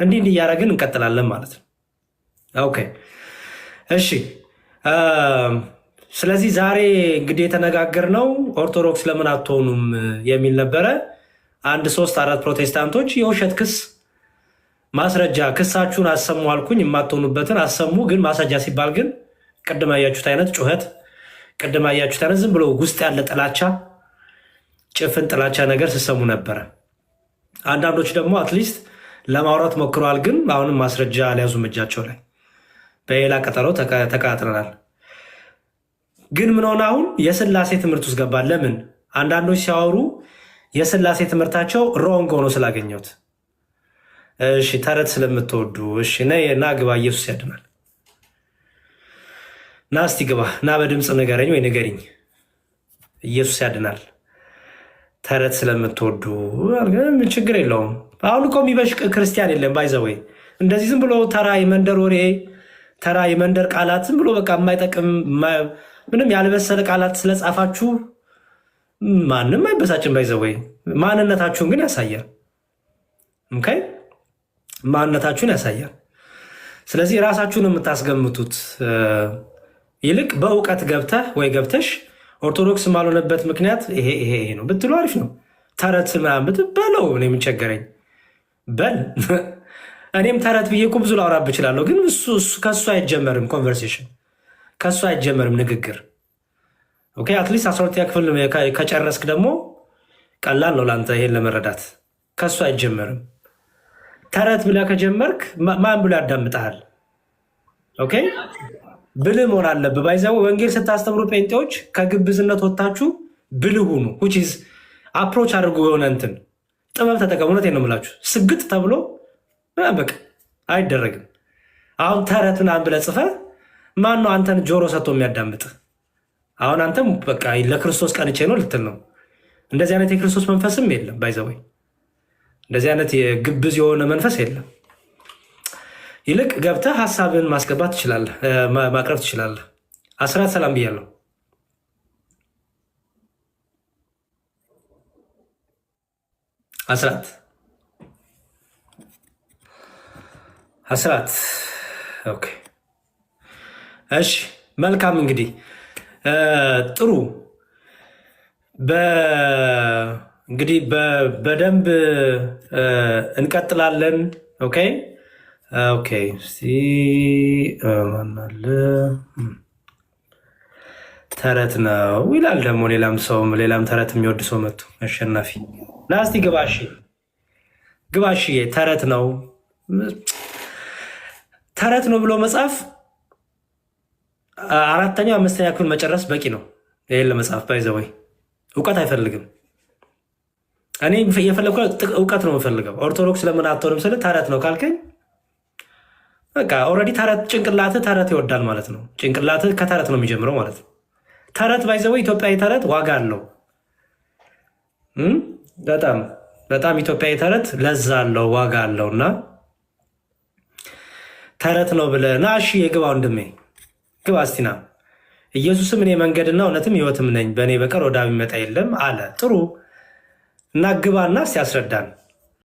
እንዲህ እያደረግን እንቀጥላለን ማለት ነው። ኦኬ እሺ። ስለዚህ ዛሬ እንግዲህ የተነጋገርነው ኦርቶዶክስ ለምን አትሆኑም የሚል ነበረ። 1 3 4 ፕሮቴስታንቶች የውሸት ክስ ማስረጃ ክሳችሁን አሰሙ አልኩኝ። የማትሆኑበትን አሰሙ። ግን ማስረጃ ሲባል ግን ቅድም ያያችሁት አይነት ጩኸት፣ ቅድም ያያችሁት አይነት ዝም ብሎ ውስጥ ያለ ጥላቻ፣ ጭፍን ጥላቻ ነገር ሲሰሙ ነበረ። አንዳንዶች ደግሞ አትሊስት ለማውራት ሞክረዋል። ግን አሁንም ማስረጃ አልያዙም እጃቸው ላይ። በሌላ ቀጠሮ ተቃጥረናል። ግን ምን ሆነ? አሁን የስላሴ ትምህርት ውስጥ ገባል። ለምን? አንዳንዶች ሲያወሩ የስላሴ ትምህርታቸው ሮንግ ሆኖ ስላገኘሁት። እሺ ተረት ስለምትወዱ እሺ ና ግባ፣ ኢየሱስ ያድናል። ና እስቲ ግባ፣ ና በድምፅ ንገረኝ ወይ ንገሪኝ፣ ኢየሱስ ያድናል። ተረት ስለምትወዱ ችግር የለውም። አሁን እኮ የሚበሽቅ ክርስቲያን የለም። ባይዘወይ እንደዚህ ዝም ብሎ ተራ የመንደር ወሬ፣ ተራ የመንደር ቃላት ዝም ብሎ በቃ የማይጠቅም ምንም ያልበሰለ ቃላት ስለጻፋችሁ ማንም አይበሳጭም። ባይዘወይ ማንነታችሁን ግን ያሳያል። ማንነታችሁን ያሳያል። ስለዚህ ራሳችሁን የምታስገምቱት ይልቅ በእውቀት ገብተህ ወይ ገብተሽ ኦርቶዶክስ ማልሆነበት ምክንያት ይሄ ነው ብትሉ አሪፍ ነው። ተረት ምናምን ብትበለው እኔ ምን ቸገረኝ በል። እኔም ተረት ብዬ እኮ ብዙ ላውራብ እችላለሁ፣ ግን ከሱ አይጀመርም ኮንቨርሴሽን፣ ከሱ አይጀመርም ንግግር። ኦኬ አትሊስት 12ኛ ክፍል ከጨረስክ ደግሞ ቀላል ነው ለአንተ ይሄን ለመረዳት። ከሱ አይጀመርም። ተረት ብለህ ከጀመርክ ማን ብሎ ያዳምጠሃል? ኦኬ ብልህ መሆን አለብህ። ባይዘው ወንጌል ስታስተምሩ ጴንጤዎች ከግብዝነት ወጥታችሁ ብልህ ሁኑ። አፕሮች አድርጎ የሆነ እንትን ጥበብ ተጠቀሙ። እውነቴን ነው የምላችሁ። ስግጥ ተብሎ በቃ አይደረግም። አሁን ተረትን አንድ ብለህ ጽፈህ ማነው አንተን ጆሮ ሰጥቶ የሚያዳምጥ? አሁን አንተም በቃ ለክርስቶስ ቀንቼ ነው ልትል ነው። እንደዚህ አይነት የክርስቶስ መንፈስም የለም። ባይዘወይ እንደዚህ አይነት የግብዝ የሆነ መንፈስ የለም። ይልቅ ገብተህ ሀሳብን ማስገባት ትችላለህ፣ ማቅረብ ትችላለህ። አስራት ሰላም ብያለሁ። አስራት ኦኬ፣ እሺ፣ መልካም እንግዲህ ጥሩ። እንግዲህ በደንብ እንቀጥላለን። ኦኬ ኦኬ። ማናለ ተረት ነው ይላል ደግሞ ሌላም ተረት የሚወድ ሰው መጡ። አሸናፊ ላስቲ ግባሽ ተረት ነው ብሎ መጽሐፍ 4ኛ 5ኛ ክፍል መጨረስ በቂ ነው። ይሄን ለመጽሐፍ ባይዘወይ እውቀት አይፈልግም። እኔ የፈለግኩ እውቀት ነው የምፈልገው። ኦርቶዶክስ ለምን አትሆንም ስለ ተረት ነው ካልከኝ በቃ ኦልሬዲ ጭንቅላትህ ተረት ይወዳል ማለት ነው። ጭንቅላትህ ከተረት ነው የሚጀምረው ማለት ነው። ተረት ባይዘወይ ኢትዮጵያዊ ተረት ዋጋ አለው። በጣም ኢትዮጵያዊ ተረት ለዛ አለው፣ ዋጋ አለው። እና ተረት ነው ብለህ ና እሺ፣ የግባ ወንድሜ ግባ እስቲና። ኢየሱስም እኔ መንገድና እውነትም ሕይወትም ነኝ፣ በእኔ በቀር ወደ አብ የሚመጣ የለም አለ። ጥሩ እና ግባና እስቲ ያስረዳን።